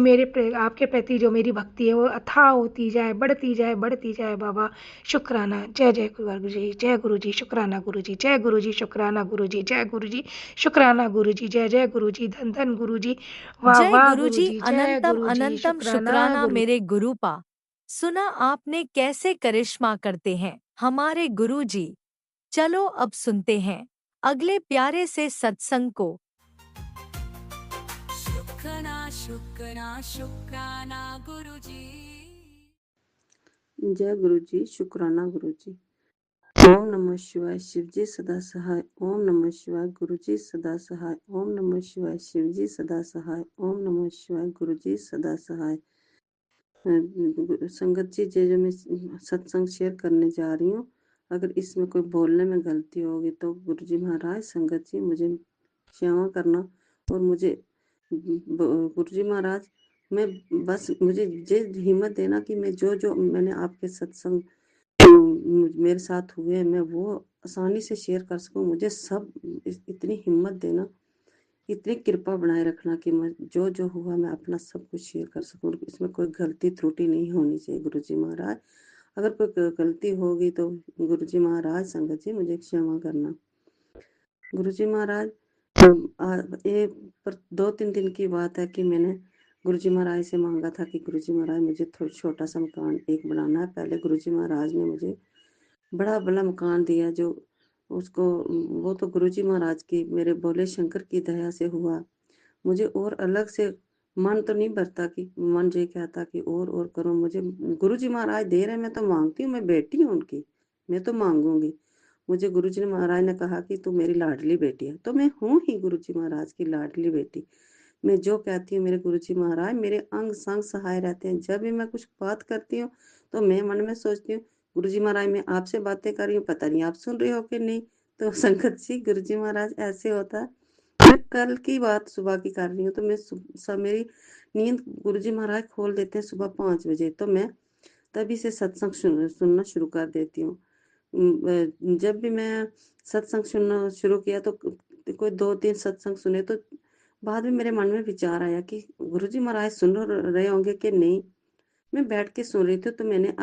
आपके प्रति जो मेरी भक्ति है वो अथाह होती जाए, बढ़ती जाए बाबा। शुक्राना। जय जय गुरु जी, जय गुरु जी, शुक्राना गुरु जी, जय गुरु जी, शुक्राना गुरु जी, जय गुरु जी, शुक्राना गुरु जी, जय जय गुरु जी, धन धन गुरु जी, वाह जय वाह गुरु गुरुजी, जी, जय अनंतम गुरु जी, अनंतम शुक्राना शुक्राना गुरु। मेरे गुरुपा। सुना आपने कैसे करिश्मा करते हैं हमारे गुरुजी। चलो अब सुनते हैं अगले प्यारे से सत्संग को। शुक्राना गुरुजी। जय गुरु जी, शुक्राना गुरु जी। ओम नमः शिवाय, शिव जी सदा सहाय। ओम नमः शिवाय, गुरु जी सदा सहाय। ओम नमः शिवाय, शिव जी सदा सहाय। ओम नमः शिवाय, गुरु जी सदा सहाय। संगत जी, जो मैं सत्संग शेयर करने जा रही हूँ, अगर इसमें कोई बोलने में गलती होगी तो गुरु जी महाराज, संगत जी मुझे क्षमा करना। और मुझे गुरु जी महाराज, मैं बस मुझे ये हिम्मत देना कि मैं जो मैंने आपके सत्संग मेरे साथ हुए, मैं वो आसानी से शेयर कर सकूं। मुझे सब इतनी हिम्मत देना, इतनी कृपा बनाए रखना कि मैं जो हुआ मैं अपना सब कुछ शेयर कर सकूं। इसमें कोई गलती त्रुटि नहीं होनी चाहिए गुरु जी महाराज। अगर कोई गलती होगी तो गुरु जी महाराज, संगत जी मुझे क्षमा करना। गुरु जी महाराज, ये पर 2-3 दिन की बात है कि मैंने गुरु जी महाराज से मांगा था कि गुरु जी महाराज मुझे थोड़ा छोटा सा मकान एक बनाना है। पहले गुरु जी महाराज ने मुझे बड़ा भला मकान दिया, जो उसको वो तो गुरु जी महाराज की, मेरे भोले शंकर की दया से हुआ। मुझे और अलग से मन तो नहीं भरता, कि मन ये कहता कि और करूं। मुझे गुरु जी महाराज दे रहे, मैं तो मांगती हूँ, मैं बेटी हूँ उनकी, मैं तो मांगूंगी। मुझे गुरु जी महाराज ने कहा कि तू मेरी लाडली बेटी है, तो मैं हूँ ही गुरु जी महाराज की लाडली बेटी। मैं जो कहती हूँ, मेरे गुरु जी महाराज मेरे अंग संग सहाय रहते हैं। जब भी मैं कुछ बात करती हूँ तो मैं मन में सोचती हूँ, गुरु जी महाराज मैं आपसे बातें कर रही हूँ, पता नहीं आप सुन रहे हो कि नहीं। तो संगत जी, गुरु जी महाराज ऐसे होता है। मैं कल की बात सुबह की कर रही हूँ, तो मैं सब मेरी नींद गुरु जी महाराज खोल देते हैं सुबह 5 बजे, तो मैं तभी से सत्संग सुनना शुरू कर देती हूँ। जब भी मैं सत्संग सुनना शुरू किया तो कोई 2-3 सत्संग सुने, तो बाद में मेरे मन में विचार आया कि गुरु जी महाराज सुन रहे होंगे कि नहीं। मैं बैठ के सुन रही थी, तो मैंने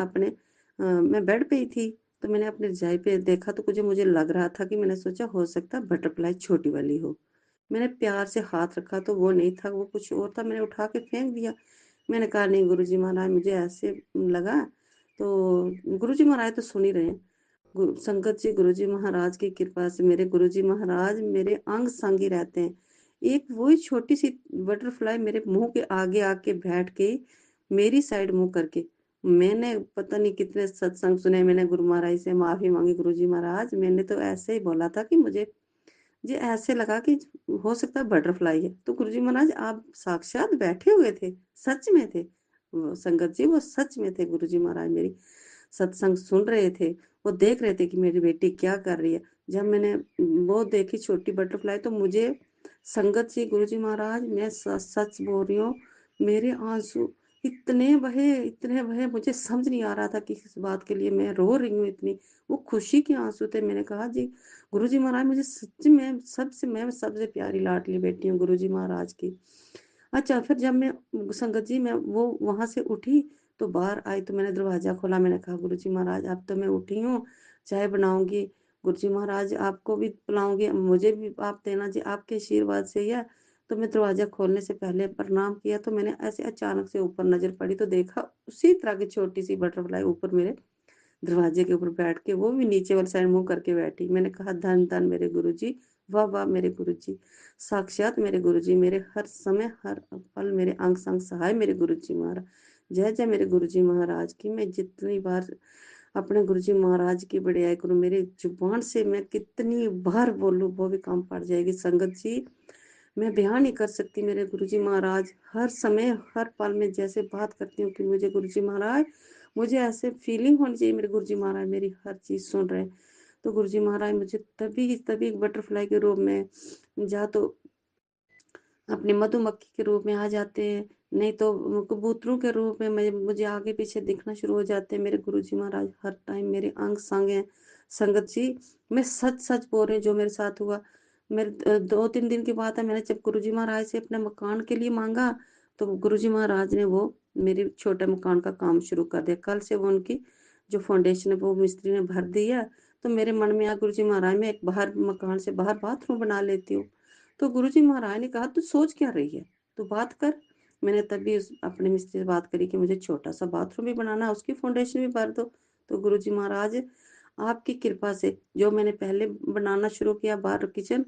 मैं बेड पे ही थी, तो मैंने अपने रजाई पे देखा, तो मुझे लग रहा था कि मैंने सोचा हो सकता है बटरफ्लाई छोटी वाली हो। मैंने प्यार से हाथ रखा तो वो नहीं था, वो कुछ और था। मैंने उठा के फेंक दिया। मैंने कहा नहीं गुरु जी महाराज, मुझे ऐसे लगा। तो गुरु जी महाराज तो सुन ही रहे हैं। संगत जी, गुरु जी महाराज की कृपा से मेरे गुरु जी महाराज मेरे अंग संग ही रहते हैं। एक वही छोटी सी बटरफ्लाई मेरे मुंह के आगे आके बैठ के, मेरी साइड मुंह करके मैंने पता नहीं कितने सत्संग सुने, मैंने गुरु महाराज से माफ़ी माँगी, गुरुजी महाराज मैंने तो ऐसे ही बोला था कि मुझे जी ऐसे लगा कि हो सकता है बटरफ्लाई है। तो गुरुजी महाराज आप साक्षात बैठे हुए थे, सच में थे। वो संगत जी वो सच में थे, गुरुजी महाराज मेरी सत्संग सुन रहे थे, वो देख रहे थे कि मेरी बेटी क्या कर रही है। जब मैंने वो देखी छोटी बटरफ्लाई तो मुझे संगत जी गुरुजी महाराज मैं सच बोल रही हूँ, मेरे आंसू इतने बहे मुझे समझ नहीं आ रहा था कि किस बात के लिए मैं रो रही हूँ इतनी। वो खुशी के आंसू थे। मैंने कहा जी गुरुजी महाराज मुझे सच में मैं सबसे प्यारी लाडली बेटी हूँ गुरुजी महाराज की। अच्छा फिर जब मैं संगत जी मैं वो वहाँ से उठी तो बाहर आई तो मैंने दरवाज़ा खोला, मैंने कहा गुरुजी महाराज अब तो मैं उठी हूँ, चाय बनाऊँगी, गुरुजी महाराज आपको भी पिलाऊँगी, मुझे भी आप देना जी, आपके आशीर्वाद से ही है। तो मैं दरवाज़ा खोलने से पहले प्रणाम किया तो मैंने ऐसे अचानक से ऊपर नज़र पड़ी तो देखा उसी तरह की छोटी-सी बटरफ्लाई ऊपर मेरे दरवाजे के ऊपर बैठ के, वो भी नीचे वाली साइड मुँह करके बैठी। मैंने कहा धन धन मेरे गुरुजी, वाह वाह मेरे गुरुजी, साक्षात मेरे गुरुजी, मेरे हर समय हर पल मेरे अंग संग सहाय मेरे गुरुजी महाराज। जय जय मेरे गुरुजी महाराज की। मैं जितनी बार अपने गुरुजी महाराज की बड़ाई करूँ, मेरी जुबान से मैं कितनी बार बोलूँ वो भी कम पड़ जाएगी। संगत जी मैं बयान नहीं कर सकती, मेरे गुरुजी महाराज हर समय हर पल में जैसे बात करती हूँ कि मुझे गुरुजी महाराज मुझे ऐसे फीलिंग होनी चाहिए मेरे गुरुजी महाराज मेरी हर चीज़ सुन रहे हैं। तो गुरुजी महाराज मुझे तभी बटरफ्लाई के रूप में या तो अपने मधुमक्खी के रूप में आ जाते हैं, नहीं तो कबूतरों के रूप में मुझे आगे पीछे दिखना शुरू हो जाते हैं। मेरे गुरुजी महाराज हर टाइम मेरे अंग संग हैं। संगत जी मैं सच बोल रही हूँ जो मेरे साथ हुआ। मेरे 2-3 दिन की बात है, मैंने जब गुरुजी महाराज से अपने मकान के लिए मांगा तो गुरुजी महाराज ने वो मेरे छोटे मकान का काम शुरू कर दिया। कल से वो उनकी जो फाउंडेशन है वो मिस्त्री ने भर दी है। तो मेरे मन में आया गुरुजी महाराज मैं एक बाहर मकान से बाहर बाथरूम बना लेती हूँ। तो गुरुजी महाराज ने कहा तू सोच क्या रही है, तू बात कर। मैंने तभी अपने मिस्त्री से बात करी कि मुझे छोटा सा बाथरूम भी बनाना है, उसकी फाउंडेशन भी भर दो। तो गुरुजी महाराज आपकी कृपा से जो मैंने पहले बनाना शुरू किया बाहर किचन,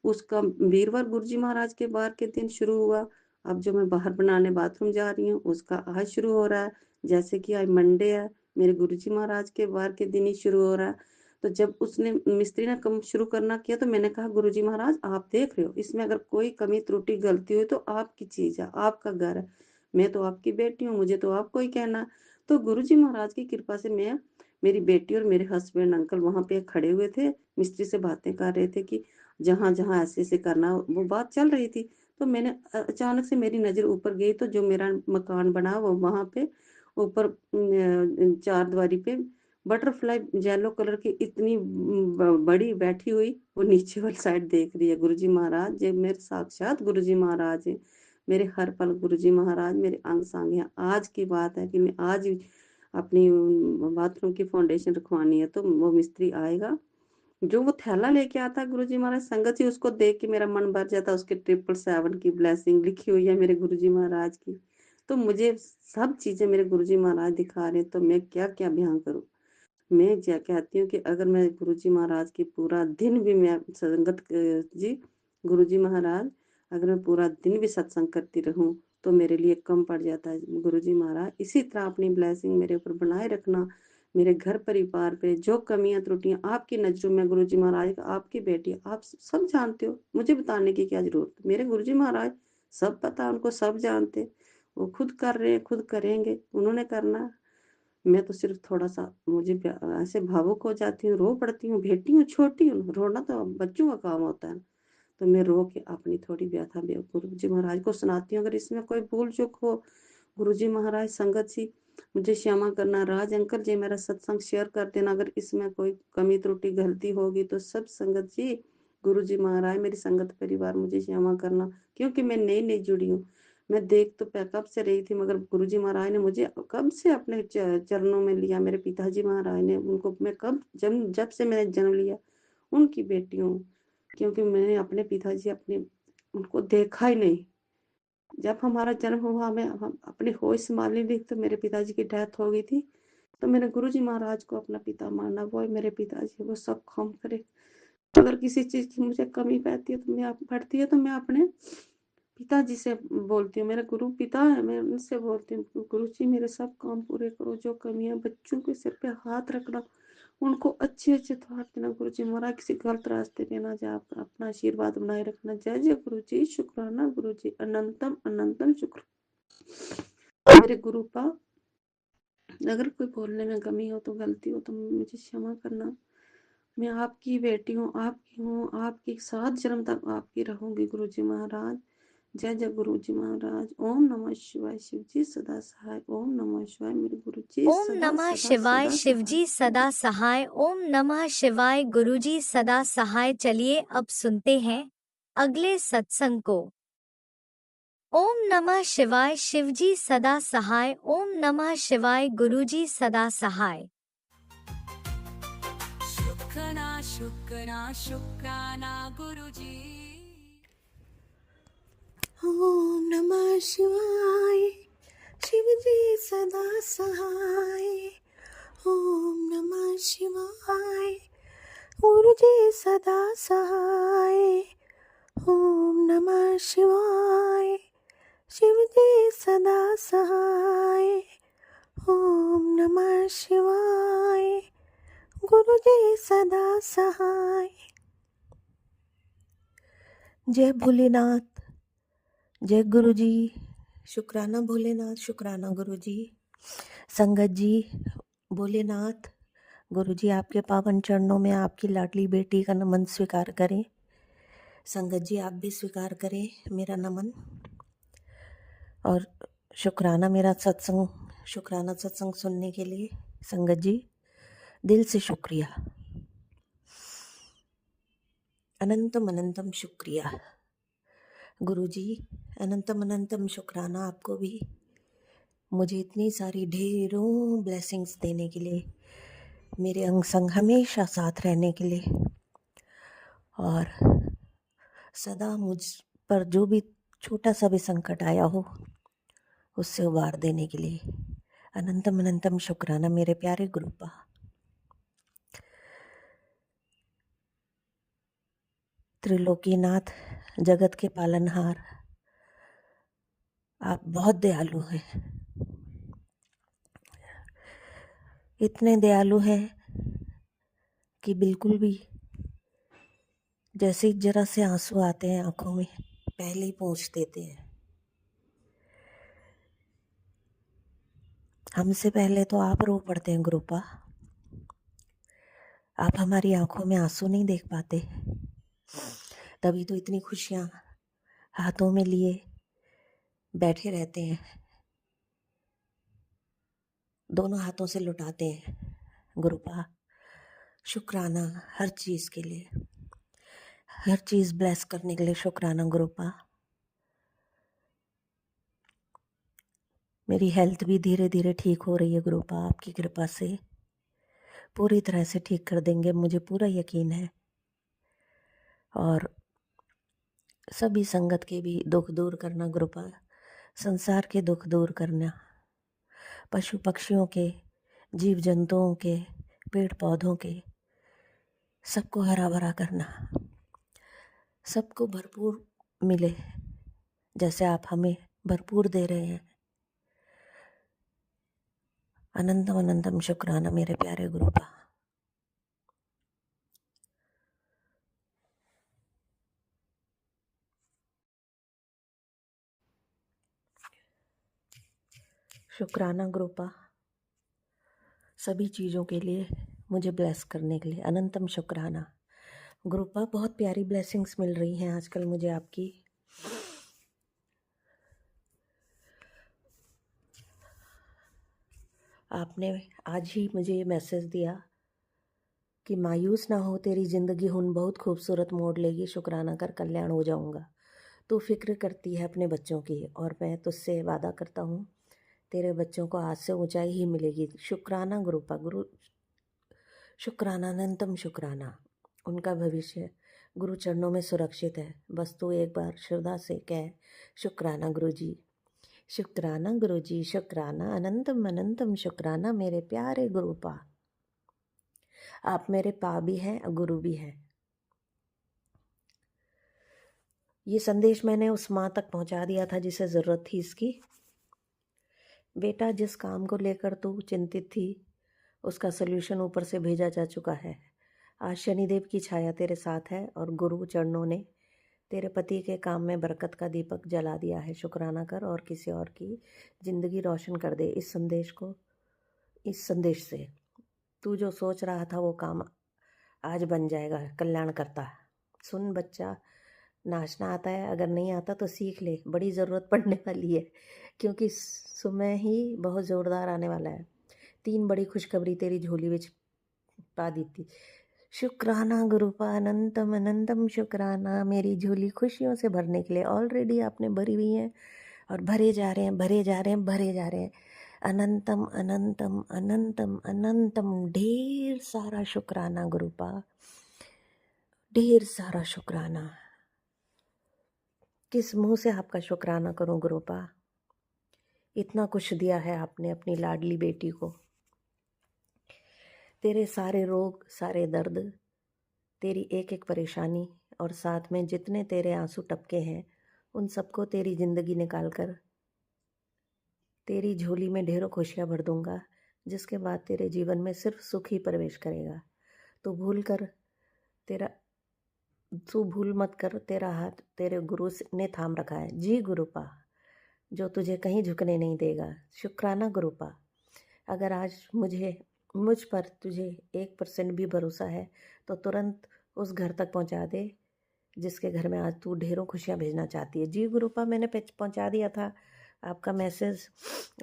उसका वीरवार गुरुजी महाराज के बार के दिन शुरू हुआ। अब जो मैं बाहर बनाने बाथरूम जा रही हूँ उसका आज शुरू हो रहा है। जैसे कि आज मंडे है, मेरे गुरुजी महाराज के बार के दिन ही शुरू हो रहा है। तो जब उसने मिस्त्री ने काम शुरू करना किया तो मैंने कहा गुरुजी महाराज आप देख रहे हो, इसमें अगर कोई कमी त्रुटि गलती हुई तो आपकी चीज़ है, आपका घर है, मैं तो आपकी बेटी हूँ, मुझे तो आपको ही कहना। तो गुरुजी महाराज की कृपा से मैं मेरी बेटी और मेरे हस्बैंड अंकल वहाँ पे खड़े हुए थे, मिस्त्री से बातें कर रहे थे कि जहाँ जहाँ ऐसे ऐसे करना, वो बात चल रही थी। तो मैंने अचानक से मेरी नज़र ऊपर गई तो जो मेरा मकान बना वो वहाँ पे ऊपर चारदीवारी पे बटरफ्लाई येलो कलर की इतनी बड़ी बैठी हुई वो नीचे वाली साइड देख रही है। गुरुजी महाराज ये मेरे साक्षात गुरुजी महाराज हैं, मेरे हर पल गुरुजी महाराज मेरे अंग संग हैं। आज की बात है कि मैं आज ही अपनी बाथरूम की फाउंडेशन रखवानी है तो वो मिस्त्री आएगा, जो वो थैला लेके आता है गुरुजी महाराज, संगत जी उसको देख के मेरा मन भर जाता है। उसके 777 की ब्लेसिंग लिखी हुई है मेरे गुरुजी महाराज की। तो मुझे सब चीजें मेरे गुरुजी महाराज दिखा रहे हैं तो मैं क्या क्या बयान करूं। मैं क्या कहती हूँ कि अगर मैं गुरुजी महाराज की पूरा दिन भी मैं संगत जी गुरुजी महाराज अगर मैं पूरा दिन भी सत्संग करती रहूं तो मेरे लिए कम पड़ जाता है। गुरुजी महाराज इसी तरह अपनी ब्लेसिंग मेरे ऊपर बनाए रखना। मेरे घर परिवार पे जो कमियां त्रुटियां आपकी नजरों में गुरुजी महाराज आपकी बेटी आप सब जानते हो, मुझे बताने की क्या जरूरत। मेरे गुरुजी महाराज सब पता, उनको सब जानते, वो खुद कर रहे हैं, खुद करेंगे, उन्होंने करना। मैं तो सिर्फ थोड़ा-सा मुझे ऐसे भावुक हो जाती हूँ, रो पड़ती हूँ, बेटी हूँ, छोटी हूँ, रोना तो बच्चों का काम होता है। तो मैं रो के अपनी थोड़ी व्यथा भी गुरुजी महाराज को सुनाती हूँ। अगर इसमें कोई भूल-चूक हो, गुरुजी महाराज, संगत जी मुझे क्षमा करना। राज अंकल जी मेरा सत्संग शेयर कर देना। अगर इसमें कोई कमी त्रुटि गलती होगी तो सब संगत जी, गुरुजी महाराज, मेरी संगत परिवार मुझे क्षमा करना क्योंकि मैं नई-नई जुड़ी हूँ। मैं देख तो कब से रही थी मगर गुरुजी महाराज ने मुझे कब से अपने चरणों में लिया। मेरे पिताजी महाराज ने उनको मैं कब जब से मैंने जन्म लिया उनकी बेटी हूँ, क्योंकि मैंने अपने पिताजी अपने उनको देखा ही नहीं। जब हमारा जन्म हुआ मैं हम अपनी होश संभाली थी तो मेरे पिताजी की डेथ हो गई थी। तो मैंने गुरुजी महाराज को अपना पिता माना, वो ही मेरे पिताजी, वो सब काम करे। अगर किसी चीज़ की मुझे कमी पड़ती है तो मैं अपने पिताजी से बोलती हूँ, मेरे गुरु पिता है, मैं उनसे बोलती हूँ, गुरु जी मेरे सब काम पूरे करो, जो कमियां बच्चों के सिर पे हाथ रखना, उनको अच्छे अच्छे थॉट देना गुरु जी, मोरा किसी गलत रास्ते पे ना जा, अपना आशीर्वाद बनाए रखना। जय जय गुरु जी, शुक्राना गुरु जी, अनंतम अनंतम शुक्र मेरे गुरु का। अगर कोई बोलने में कमी हो तो गलती हो तो मुझे क्षमा करना। मैं आपकी बेटी हूँ, आपकी हूँ, आपकी 7 जन्म तक आपकी रहूंगी गुरु जी महाराज। जय जय गुरु जी महाराज। ओम नमः शिवाय, शिव जी सदा सहाय। ओम नमः शिवाय, मेरे गुरु जी ओम सदा नमः सदा शिवाय, सदा शिवजी सहाय। सदा सहाय। ओम नमः शिवाय, गुरुजी सदा सहाय। चलिए अब सुनते हैं अगले सत्संग को। ओम नमः शिवाय, शिवजी सदा सहाय। ओम नमः शिवाय, गुरुजी सदा सहाय। शुक्राना गुरुजी। ओम नमः शिवाय, शिवजी सदा सहाय। ओम नमः शिवाय, गुरुजी सदा सहाय। ओम नमः शिवाय, शिवजी सदा सहाय। ओम नमः शिवाय, गुरुजी सदा सहाय। जय भोलेनाथ, जय गुरुजी। शुक्राना भोलेनाथ, शुक्राना गुरुजी। संगत जी, भोलेनाथ गुरुजी आपके पावन चरणों में आपकी लाडली बेटी का नमन स्वीकार करें। संगत जी आप भी स्वीकार करें मेरा नमन। और शुक्राना मेरा सत्संग, शुक्राना सत्संग सुनने के लिए संगत जी दिल से शुक्रिया, अनंतम अनंतम शुक्रिया गुरुजी, अनंतम अनंतम शुक्राना आपको भी मुझे इतनी सारी ढेरों ब्लेसिंग्स देने के लिए, मेरे अंग संग हमेशा साथ रहने के लिए, और सदा मुझ पर जो भी छोटा सा भी संकट आया हो उससे उबार देने के लिए अनंतम अनंतम शुक्राना मेरे प्यारे गुरुपा। त्रिलोकीनाथ, जगत के पालनहार, आप बहुत दयालु हैं, इतने दयालु हैं कि बिल्कुल भी जैसे ही जरा से आंसू आते हैं आंखों में पहले ही पहुंच देते हैं। हमसे पहले तो आप रो पड़ते हैं गुरुपा, आप हमारी आंखों में आंसू नहीं देख पाते, तभी तो इतनी खुशियां हाथों में लिए बैठे रहते हैं, दोनों हाथों से लुटाते हैं गुरुपा। शुक्राना हर चीज़ के लिए, हर चीज़ ब्लेस करने के लिए शुक्राना गुरुपा। मेरी हेल्थ भी धीरे धीरे ठीक हो रही है गुरुपा, आपकी कृपा से पूरी तरह से ठीक कर देंगे, मुझे पूरा यकीन है। और सभी संगत के भी दुख दूर करना गुरुपा, संसार के दुख दूर करना, पशु पक्षियों के, जीव जंतुओं के, पेड़ पौधों के, सबको हरा भरा करना, सबको भरपूर मिले जैसे आप हमें भरपूर दे रहे हैं। अनंतम अनंतम शुक्राना मेरे प्यारे गुरुपा। शुक्राना गुरुपा, सभी चीज़ों के लिए मुझे ब्लेस करने के लिए अनंतम शुक्राना गुरुपा। बहुत प्यारी ब्लेसिंग्स मिल रही हैं आजकल मुझे आपकी। आपने आज ही मुझे ये मैसेज दिया कि मायूस ना हो, तेरी ज़िंदगी हुन बहुत खूबसूरत मोड़ लेगी, शुक्राना कर कल्याण हो जाऊंगा। तू फिक्र करती है अपने बच्चों की और मैं तुझसे वादा करता हूँ तेरे बच्चों को आज से ऊंचाई ही मिलेगी। शुक्राना गुरुपा, गुरु शुक्राना अनंतम शुक्राना। उनका भविष्य गुरु चरणों में सुरक्षित है, बस तू एक बार श्रद्धा से कह शुक्राना गुरुजी, शुक्राना गुरुजी, शुक्राना अनंतम अनंतम शुक्राना मेरे प्यारे गुरुपा। आप मेरे पा भी हैं और गुरु भी हैं। ये संदेश मैंने उस माँ तक पहुंचा दिया था जिसे ज़रूरत थी इसकी। बेटा, जिस काम को लेकर तू चिंतित थी उसका सल्यूशन ऊपर से भेजा जा चुका है। आज शनिदेव की छाया तेरे साथ है और गुरु चरणों ने तेरे पति के काम में बरकत का दीपक जला दिया है। शुक्राना कर और किसी और की ज़िंदगी रोशन कर दे। इस संदेश से तू जो सोच रहा था वो काम आज बन जाएगा। कल्याण करता। सुन बच्चा, नाचना आता है? अगर नहीं आता तो सीख ले, बड़ी ज़रूरत पड़ने वाली है, क्योंकि समय ही बहुत ज़ोरदार आने वाला है। 3 बड़ी खुशखबरी तेरी झोली विच पा दी। शुक्राना गुरुपा, अनंतम अनंतम शुक्राना। मेरी झोली खुशियों से भरने के लिए ऑलरेडी आपने भरी हुई है और भरे जा रहे हैं, भरे जा रहे हैं, भरे जा रहे हैं। अनंतम अनंतम अनंतम अनंतम। ढेर सारा शुक्राना गुरुपा, ढेर सारा शुक्राना। किस मुंह से आपका शुक्राना करूं गुरुपा? इतना कुछ दिया है आपने अपनी लाडली बेटी को। तेरे सारे रोग, सारे दर्द, तेरी एक एक परेशानी और साथ में जितने तेरे आंसू टपके हैं उन सबको तेरी ज़िंदगी निकाल कर तेरी झोली में ढेरों खुशियाँ भर दूंगा, जिसके बाद तेरे जीवन में सिर्फ सुख ही प्रवेश करेगा। तो भूल मत कर, तेरा हाथ तेरे गुरु ने थाम रखा है। जी गुरुपा, जो तुझे कहीं झुकने नहीं देगा। शुक्राना गुरुपा। अगर आज मुझ पर तुझे 1% भी भरोसा है तो तुरंत उस घर तक पहुंचा दे जिसके घर में आज तू ढेरों खुशियां भेजना चाहती है। जी गुरुपा, मैंने पहुंचा दिया था आपका मैसेज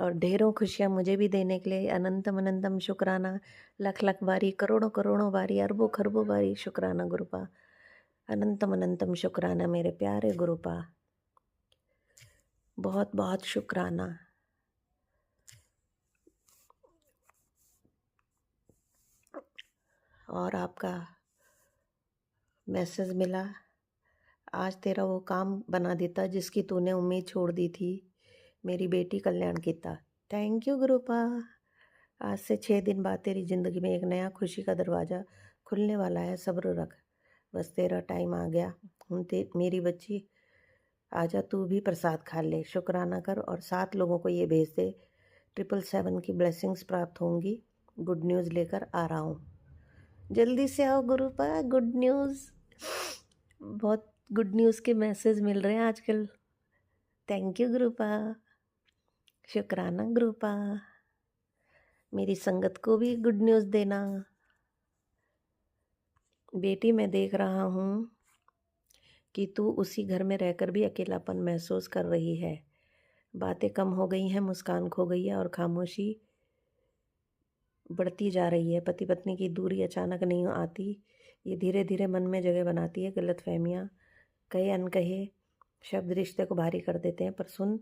और ढेरों खुशियां मुझे भी देने के लिए अनंतम अनंतम शुक्राना। लख लख बारी, करोड़ों करोड़ों बारी, अरबों खरबों बारी शुक्राना गुरुपा। अनंतम अनंतम शुक्राना मेरे प्यारे गुरुपा, बहुत बहुत शुक्राना। और आपका मैसेज मिला, आज तेरा वो काम बना देता जिसकी तूने उम्मीद छोड़ दी थी। मेरी बेटी कल्याण कीता। Thank you गुरुपा। आज से 6 दिन बाद तेरी ज़िंदगी में एक नया खुशी का दरवाज़ा खुलने वाला है। सब्र रख, बस तेरा टाइम आ गया। मेरी बच्ची, आजा तू भी प्रसाद खा ले, शुक्राना कर और 7 लोगों को ये भेज दे। 777 की ब्लेसिंग्स प्राप्त होंगी। गुड न्यूज़ लेकर आ रहा हूँ, जल्दी से आओ गुरुपा। गुड न्यूज़, बहुत गुड न्यूज़ के मैसेज मिल रहे हैं आजकल। थैंक यू गुरुपा, शुक्राना गुरुपा। मेरी संगत को भी गुड न्यूज़ देना। बेटी, मैं देख रहा हूँ कि तू उसी घर में रहकर भी अकेलापन महसूस कर रही है। बातें कम हो गई हैं, मुस्कान खो गई है और खामोशी बढ़ती जा रही है। पति पत्नी की दूरी अचानक नहीं आती, ये धीरे धीरे मन में जगह बनाती है। गलतफहमियाँ, कहे अनकहे शब्द रिश्ते को भारी कर देते हैं। पर सुन,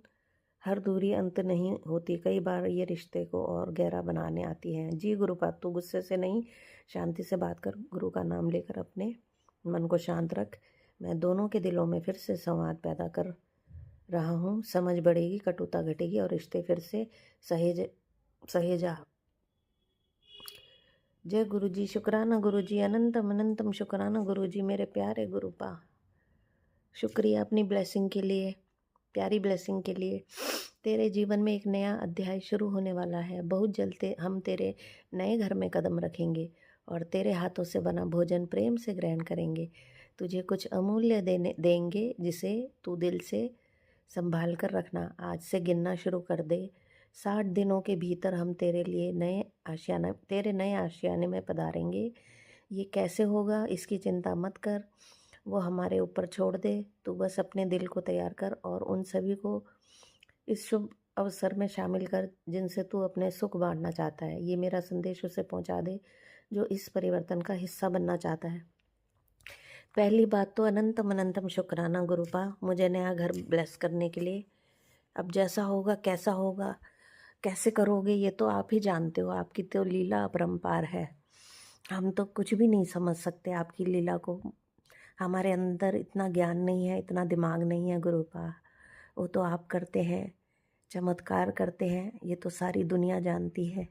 हर दूरी अंत नहीं होती, कई बार ये रिश्ते को और गहरा बनाने आती है। जी गुरुपा, तू गुस्से से नहीं, शांति से बात कर। गुरु का नाम लेकर अपने मन को शांत रख। मैं दोनों के दिलों में फिर से संवाद पैदा कर रहा हूँ। समझ बढ़ेगी, कटुता घटेगी और रिश्ते फिर से सहेजा। जय गुरु जी, शुक्राना गुरु जी, अनंतम अनंतम शुक्राना गुरु जी। मेरे प्यारे गुरुपा, शुक्रिया अपनी ब्लेसिंग के लिए, प्यारी ब्लेसिंग के लिए। तेरे जीवन में एक नया अध्याय शुरू होने वाला है। बहुत जल्द हम तेरे नए घर में कदम रखेंगे और तेरे हाथों से बना भोजन प्रेम से ग्रहण करेंगे। तुझे कुछ अमूल्य देंगे जिसे तू दिल से संभाल कर रखना। आज से गिनना शुरू कर दे। 60 दिनों के भीतर हम तेरे नए आशियाने में पधारेंगे। ये कैसे होगा इसकी चिंता मत कर, वो हमारे ऊपर छोड़ दे। तू बस अपने दिल को तैयार कर और उन सभी को इस शुभ अवसर में शामिल कर जिनसे तू अपने सुख बांटना चाहता है। ये मेरा संदेश उसे पहुंचा दे जो इस परिवर्तन का हिस्सा बनना चाहता है। पहली बात तो अनंतम अनंतम शुक्राना गुरुपा, मुझे नया घर ब्लेस करने के लिए। अब जैसा होगा, कैसा होगा, कैसे करोगे, ये तो आप ही जानते हो। आपकी तो लीला अपरंपार है, हम तो कुछ भी नहीं समझ सकते आपकी लीला को। हमारे अंदर इतना ज्ञान नहीं है, इतना दिमाग नहीं है गुरुपा। वो तो आप करते हैं, चमत्कार करते हैं। ये तो सारी दुनिया जानती है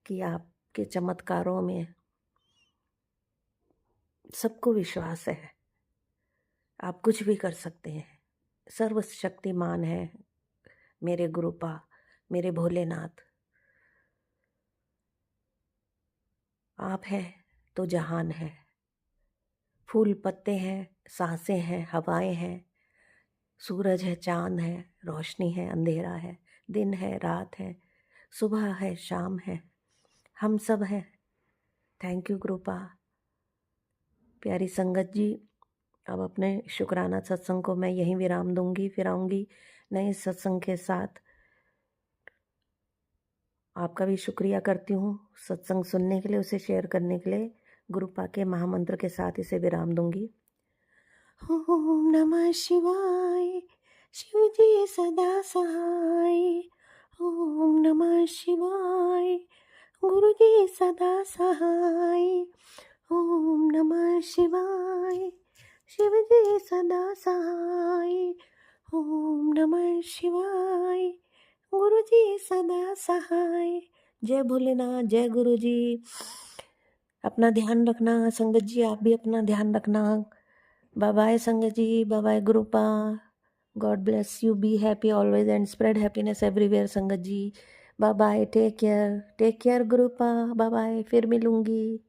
कि आपके चमत्कारों में सबको विश्वास है। आप कुछ भी कर सकते हैं। सर्वशक्तिमान है मेरे गुरुपा, मेरे भोलेनाथ। आप हैं तो जहान है। फूल पत्ते हैं, सांसें हैं, हवाएं हैं, सूरज है, चांद है, रोशनी है, अंधेरा है, दिन है, रात है, सुबह है, शाम है, हम सब हैं। थैंक यू कृपा। प्यारी संगत जी, अब अपने शुक्राना सत्संग को मैं यहीं विराम दूंगी, फिर आऊँगी नए सत्संग के साथ। आपका भी शुक्रिया करती हूँ सत्संग सुनने के लिए, उसे शेयर करने के लिए। गुरुपा के महामंत्र के साथ इसे विराम दूंगी। ओम नमः शिवाय, शिव जी सदा सहाय। ओम नमः शिवाय, गुरु जी सदा सहाय। ओम नमः शिवाय, शिव जी सदा सहाय। ओम नमः शिवाय, गुरु जी सदा सहाय। जय भोलेनाथ, जय गुरु जी। अपना ध्यान रखना संगत जी, आप भी अपना ध्यान रखना। Bye bye Sangat ji, bye bye गुरुपा। God bless you, be happy always and spread happiness everywhere Sangat ji. Bye bye, take care गुरुपा, बाय बाय, फिर मिलूंगी।